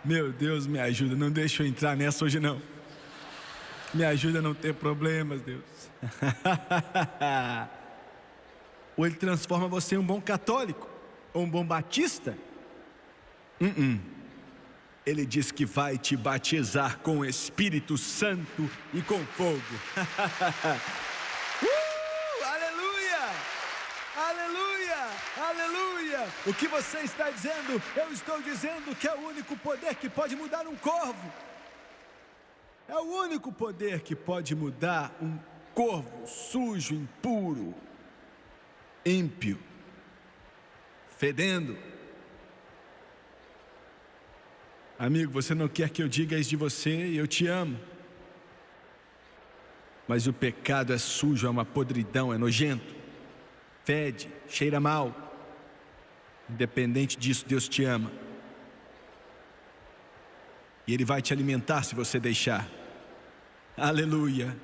Meu Deus, me ajuda, não deixa eu entrar nessa hoje não. Me ajuda a não ter problemas, Deus. Ou ele transforma você em um bom católico, ou um bom batista. Ele diz que vai te batizar com o Espírito Santo e com fogo. Aleluia! Aleluia! Aleluia! O que você está dizendo? Eu estou dizendo que é o único poder que pode mudar um corvo. É o único poder que pode mudar um corvo sujo, impuro, ímpio, fedendo. Amigo, você não quer que eu diga isso de você, e eu te amo. Mas o pecado é sujo, é uma podridão, é nojento, fede, cheira mal. Independente disso, Deus te ama. E Ele vai te alimentar se você deixar. Aleluia.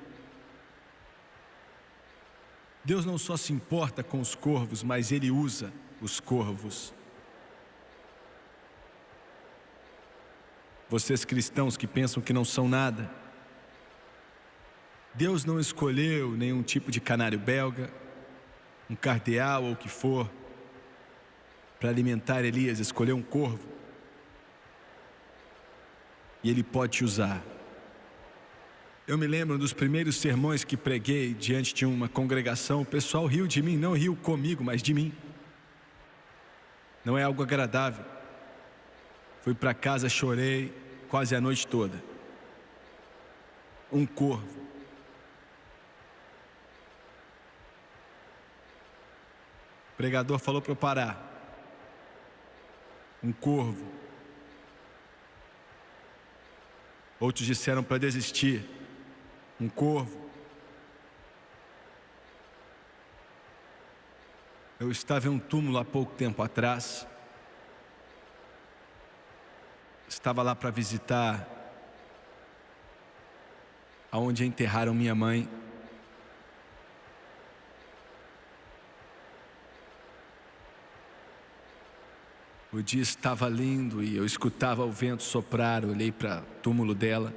Deus não só se importa com os corvos, mas Ele usa os corvos. Vocês cristãos que pensam que não são nada, Deus não escolheu nenhum tipo de canário belga, um cardeal ou o que for, para alimentar Elias. Escolheu um corvo. E Ele pode te usar. Eu me lembro dos primeiros sermões que preguei diante de uma congregação. O pessoal riu de mim, não riu comigo, mas de mim. Não é algo agradável. Fui para casa, chorei quase a noite toda. Um corvo. O pregador falou para eu parar. Um corvo. Outros disseram para desistir. Um corvo. Eu estava em um túmulo há pouco tempo atrás. Estava lá para visitar aonde enterraram minha mãe. O dia estava lindo e eu escutava o vento soprar. Olhei para o túmulo dela.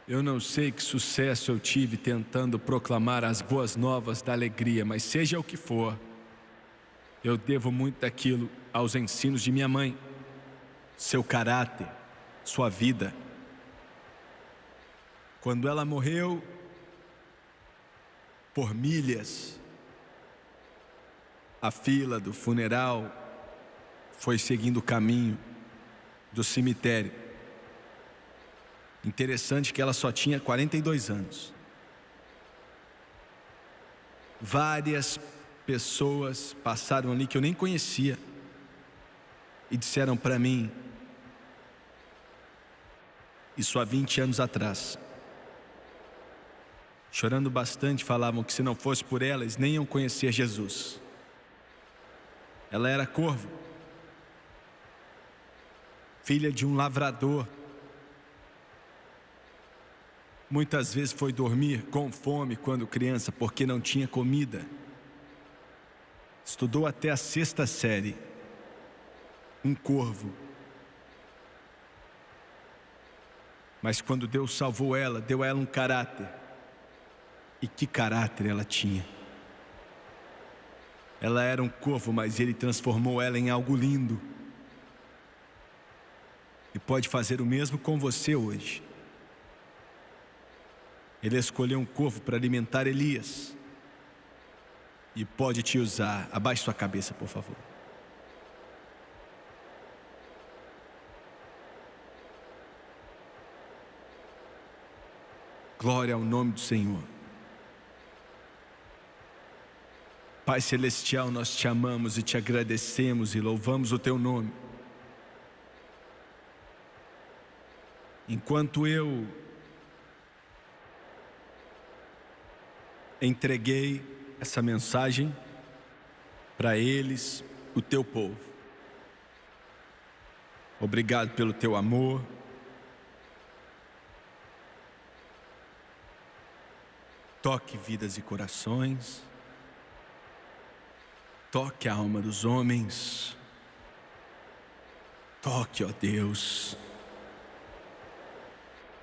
Eu não sei que sucesso eu tive tentando proclamar as boas novas da alegria, mas seja o que for, eu devo muito daquilo aos ensinos de minha mãe, seu caráter, sua vida. Quando ela morreu, por milhas, a fila do funeral foi seguindo o caminho do cemitério. Interessante que ela só tinha 42 anos. Várias pessoas passaram ali que eu nem conhecia e disseram para mim, isso há 20 anos atrás, chorando bastante, falavam que se não fosse por ela, eles nem iam conhecer Jesus. Ela era corvo, filha de um lavrador. Muitas vezes foi dormir com fome quando criança, porque não tinha comida. Estudou até a 6ª série. Um corvo. Mas quando Deus salvou ela, deu a ela um caráter. E que caráter ela tinha. Ela era um corvo, mas Ele transformou ela em algo lindo. E pode fazer o mesmo com você hoje. Ele escolheu um corvo para alimentar Elias. E pode te usar. Abaixe sua cabeça, por favor. Glória ao nome do Senhor. Pai Celestial, nós te amamos e te agradecemos e louvamos o teu nome. Enquanto eu entreguei essa mensagem para eles, o teu povo. Obrigado pelo teu amor. Toque vidas e corações. Toque a alma dos homens. Toque, ó Deus.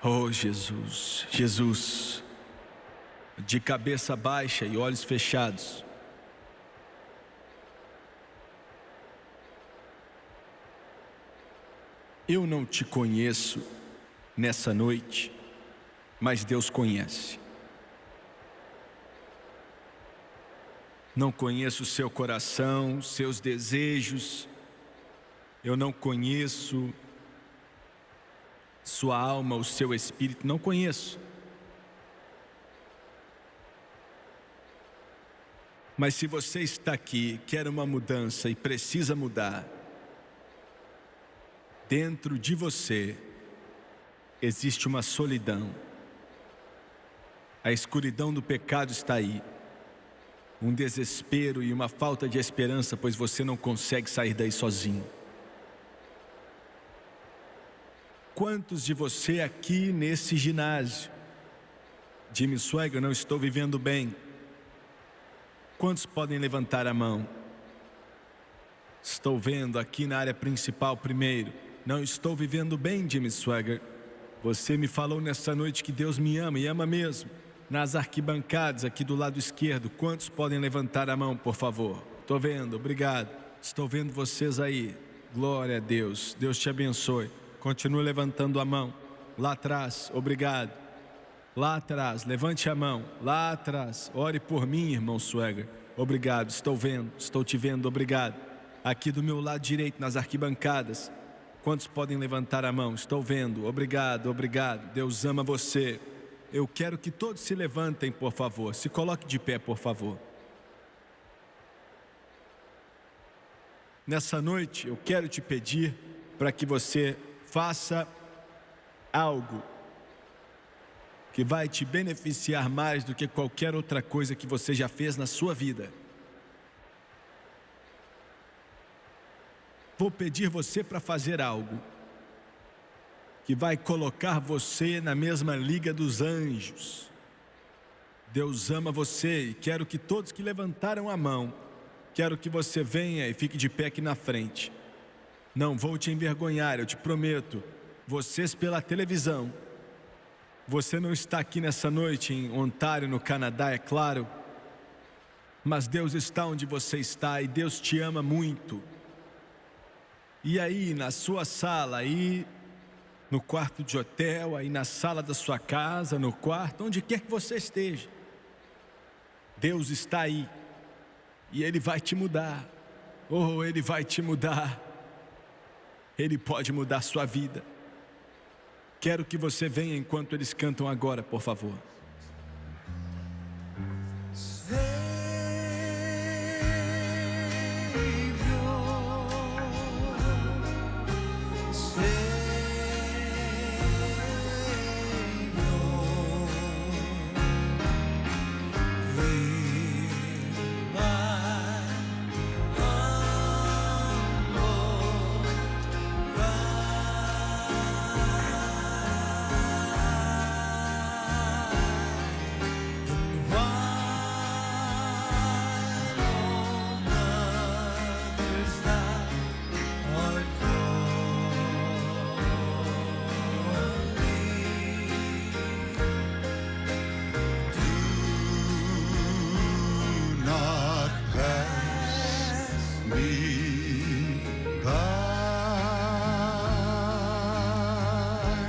Oh Jesus, Jesus. De cabeça baixa e olhos fechados. Eu não te conheço nessa noite, mas Deus conhece. Não conheço o seu coração, seus desejos. Eu não conheço sua alma, o seu espírito, não conheço. Mas se você está aqui, quer uma mudança e precisa mudar, dentro de você existe uma solidão. A escuridão do pecado está aí. Um desespero e uma falta de esperança, pois você não consegue sair daí sozinho. Quantos de você aqui nesse ginásio, Jimmy Swaggart, não estou vivendo bem? Quantos podem levantar a mão? Estou vendo aqui na área principal primeiro. Não estou vivendo bem, Jimmy Swaggart. Você me falou nessa noite que Deus me ama e ama mesmo. Nas arquibancadas aqui do lado esquerdo, quantos podem levantar a mão, por favor? Estou vendo, obrigado. Estou vendo vocês aí. Glória a Deus. Deus te abençoe. Continue levantando a mão. Lá atrás, obrigado. Lá atrás, levante a mão. Lá atrás, ore por mim, irmão Swaggart. Obrigado, estou vendo, estou te vendo, obrigado. Aqui do meu lado direito, nas arquibancadas, quantos podem levantar a mão? Estou vendo, obrigado, obrigado. Deus ama você. Eu quero que todos se levantem, por favor. Se coloque de pé, por favor. Nessa noite, eu quero te pedir para que você faça algo que vai te beneficiar mais do que qualquer outra coisa que você já fez na sua vida. Vou pedir você para fazer algo que vai colocar você na mesma liga dos anjos. Deus ama você e quero que todos que levantaram a mão, quero que você venha e fique de pé aqui na frente. Não vou te envergonhar, eu te prometo. Vocês pela televisão. Você não está aqui nessa noite em Ontário, no Canadá, é claro. Mas Deus está onde você está e Deus te ama muito. E aí, na sua sala, aí no quarto de hotel, aí na sala da sua casa, no quarto, onde quer que você esteja, Deus está aí. E Ele vai te mudar. Oh, Ele vai te mudar. Ele pode mudar sua vida. Quero que você venha enquanto eles cantam agora, por favor. Sei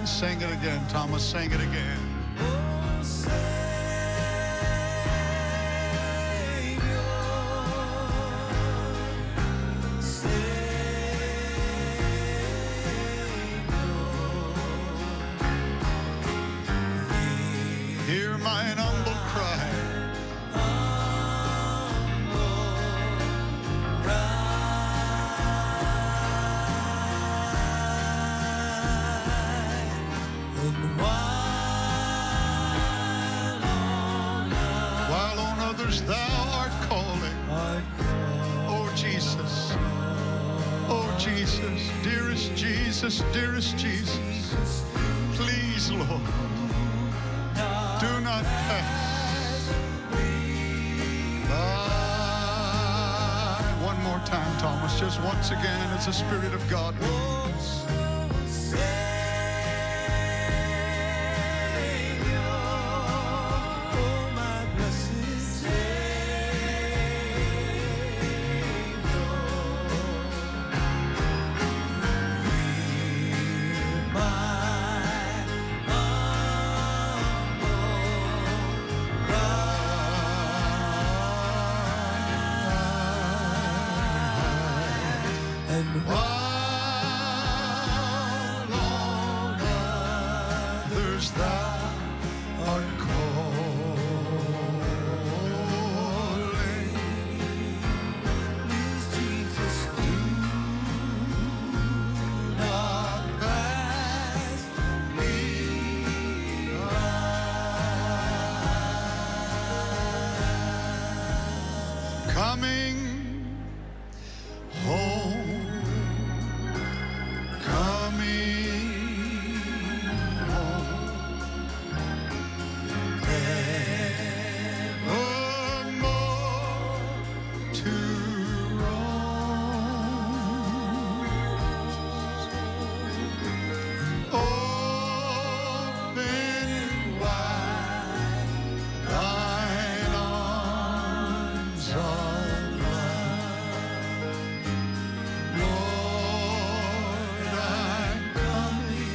Sing it again, Thomas, sing it again. Oh, Savior, Hear mine humble cry. While on others thou art calling. Oh Jesus, oh Jesus, dearest Jesus, please Lord, do not pass by. One more time, Thomas, just once again, as the Spirit of God moves. While on others thou art calling, please Jesus, do not pass me by. Coming home.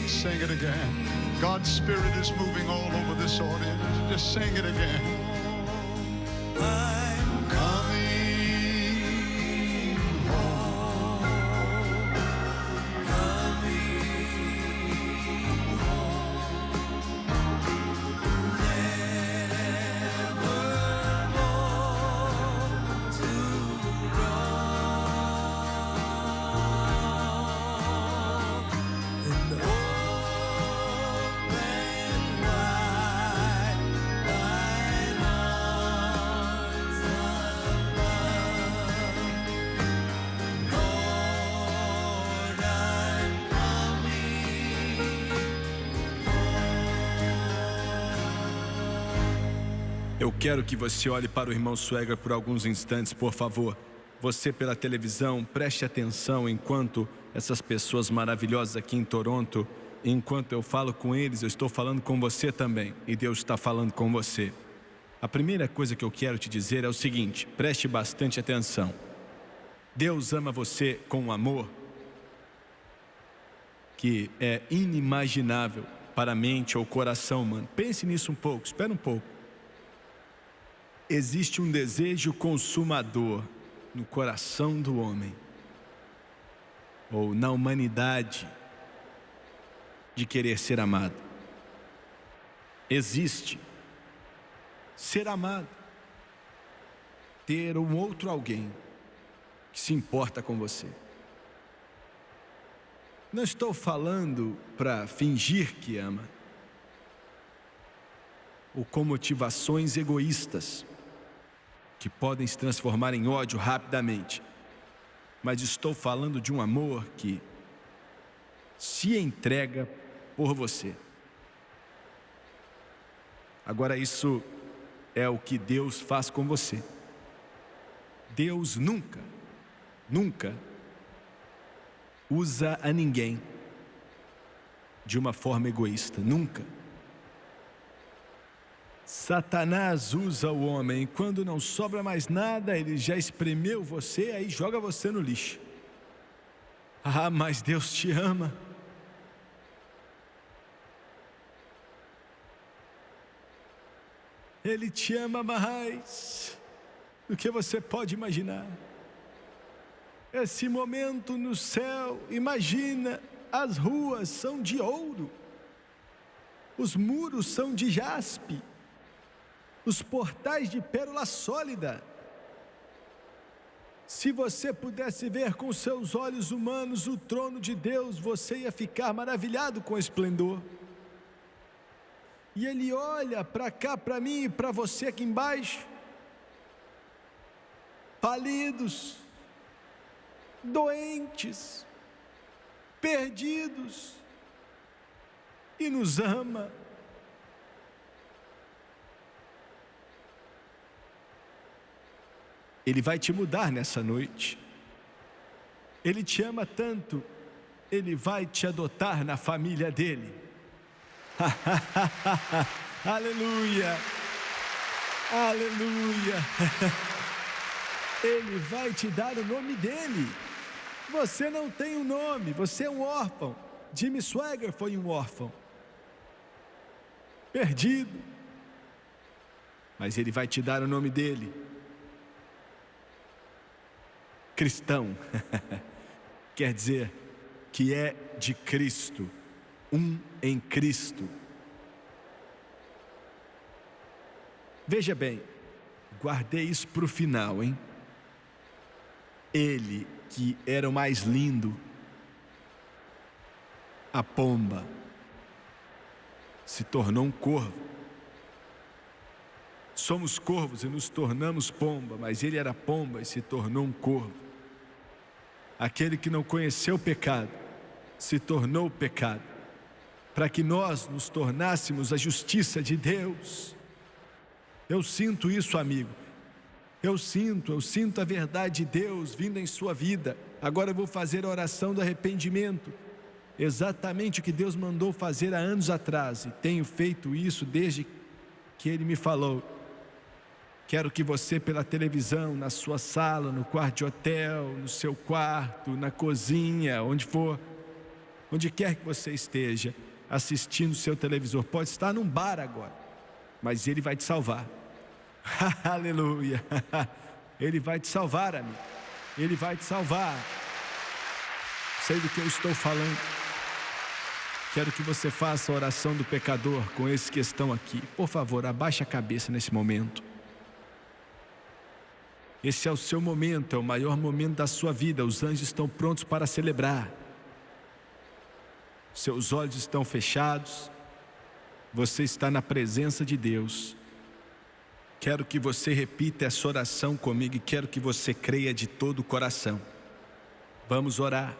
Sing it again. God's Spirit is moving all over this audience. Just sing it again. I'm coming home. Coming home. Nevermore to Eu quero que você olhe para o irmão Swagger por alguns instantes, por favor. Você pela televisão, preste atenção enquanto essas pessoas maravilhosas aqui em Toronto, enquanto eu falo com eles, eu estou falando com você também. E Deus está falando com você. A primeira coisa que eu quero te dizer é o seguinte, preste bastante atenção. Deus ama você com um amor que é inimaginável para a mente ou o coração humano. Pense nisso um pouco, espera um pouco. Existe um desejo consumador no coração do homem, ou na humanidade, de querer ser amado. Existe ser amado, ter um outro alguém que se importa com você. Não estou falando para fingir que ama, ou com motivações egoístas, que podem se transformar em ódio rapidamente. Mas estou falando de um amor que se entrega por você. Agora isso é o que Deus faz com você. Deus nunca usa a ninguém de uma forma egoísta, nunca. Satanás usa o homem. Quando não sobra mais nada, ele já espremeu você, aí joga você no lixo. Ah, mas Deus te ama. Ele te ama mais do que você pode imaginar. Esse momento no céu, imagina, as ruas são de ouro, os muros são de jaspe, os portais de pérola sólida. Se você pudesse ver com seus olhos humanos o trono de Deus, você ia ficar maravilhado com o esplendor. E Ele olha para cá, para mim e para você aqui embaixo, falidos, doentes, perdidos, e nos ama. Ele vai te mudar nessa noite. Ele te ama tanto, Ele vai te adotar na família dEle. Aleluia, aleluia. Ele vai te dar o nome dEle. Você não tem um nome, você é um órfão. Jimmy Swaggart foi um órfão, perdido, mas Ele vai te dar o nome dEle. Cristão, quer dizer que é de Cristo, um em Cristo. Veja bem, guardei isso para o final, hein? Ele que era o mais lindo, a pomba, se tornou um corvo. Somos corvos e nos tornamos pomba, mas ele era pomba e se tornou um corvo. Aquele que não conheceu o pecado, se tornou pecado, para que nós nos tornássemos a justiça de Deus. Eu sinto isso, amigo. Eu sinto a verdade de Deus vindo em sua vida. Agora eu vou fazer a oração do arrependimento. Exatamente o que Deus mandou fazer há anos atrás. E tenho feito isso desde que Ele me falou. Quero que você, pela televisão, na sua sala, no quarto de hotel, no seu quarto, na cozinha, onde for, onde quer que você esteja, assistindo o seu televisor, pode estar num bar agora, mas Ele vai te salvar. Aleluia. Ele vai te salvar, amigo. Ele vai te salvar. Sei do que eu estou falando. Quero que você faça a oração do pecador com esses que estão aqui. Por favor, abaixe a cabeça nesse momento. Esse é o seu momento, é o maior momento da sua vida. Os anjos estão prontos para celebrar. Seus olhos estão fechados. Você está na presença de Deus. Quero que você repita essa oração comigo e quero que você creia de todo o coração. Vamos orar.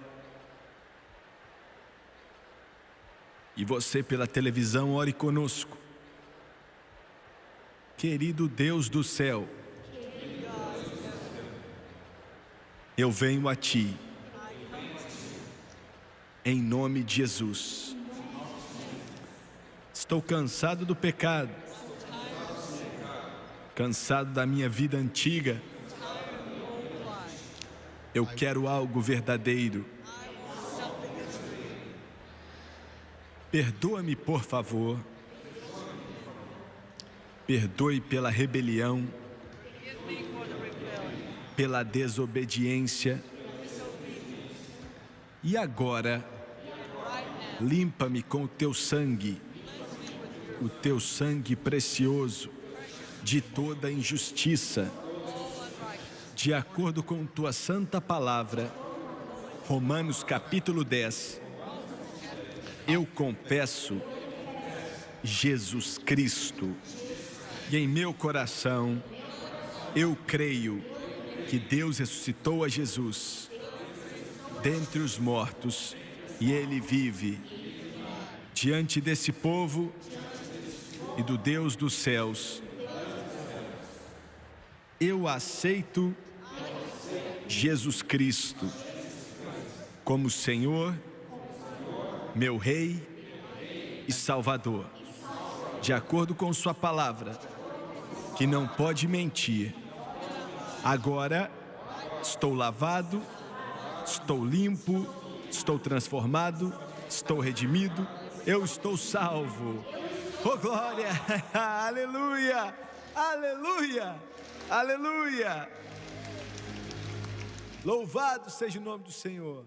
E você pela televisão, ore conosco. Querido Deus do céu, eu venho a Ti, em nome de Jesus. Estou cansado do pecado, cansado da minha vida antiga. Eu quero algo verdadeiro. Perdoa-me, por favor. Perdoe pela rebelião, pela desobediência. E agora, limpa-me com o Teu sangue, o Teu sangue precioso, de toda injustiça. De acordo com Tua santa palavra, Romanos capítulo 10, eu confesso Jesus Cristo, e em meu coração eu creio que Deus ressuscitou a Jesus dentre os mortos e Ele vive. Diante desse povo e do Deus dos céus, eu aceito Jesus Cristo como Senhor, meu Rei e Salvador. de acordo com sua palavra, que não pode mentir. Agora estou lavado, estou limpo, estou transformado, estou redimido, eu estou salvo. Oh, glória! Aleluia! Aleluia! Aleluia! Louvado seja o nome do Senhor.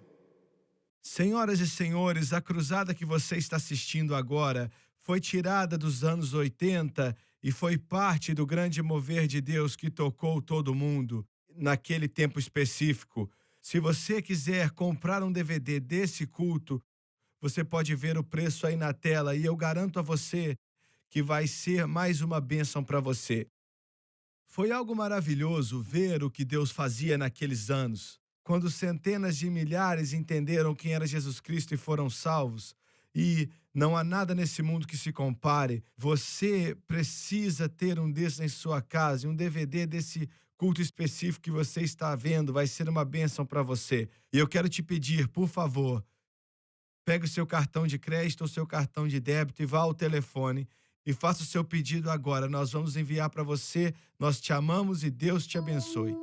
Senhoras e senhores, a cruzada que você está assistindo agora foi tirada dos anos 80 e foi parte do grande mover de Deus que tocou todo mundo naquele tempo específico. Se você quiser comprar um DVD desse culto, você pode ver o preço aí na tela e eu garanto a você que vai ser mais uma bênção para você. Foi algo maravilhoso ver o que Deus fazia naqueles anos, quando centenas de milhares entenderam quem era Jesus Cristo e foram salvos. E não há nada nesse mundo que se compare. Você precisa ter um desses em sua casa, um DVD desse culto específico que você está vendo, vai ser uma bênção para você. E eu quero te pedir, por favor, pegue o seu cartão de crédito ou seu cartão de débito e vá ao telefone e faça o seu pedido agora. Nós vamos enviar para você. Nós te amamos e Deus te abençoe.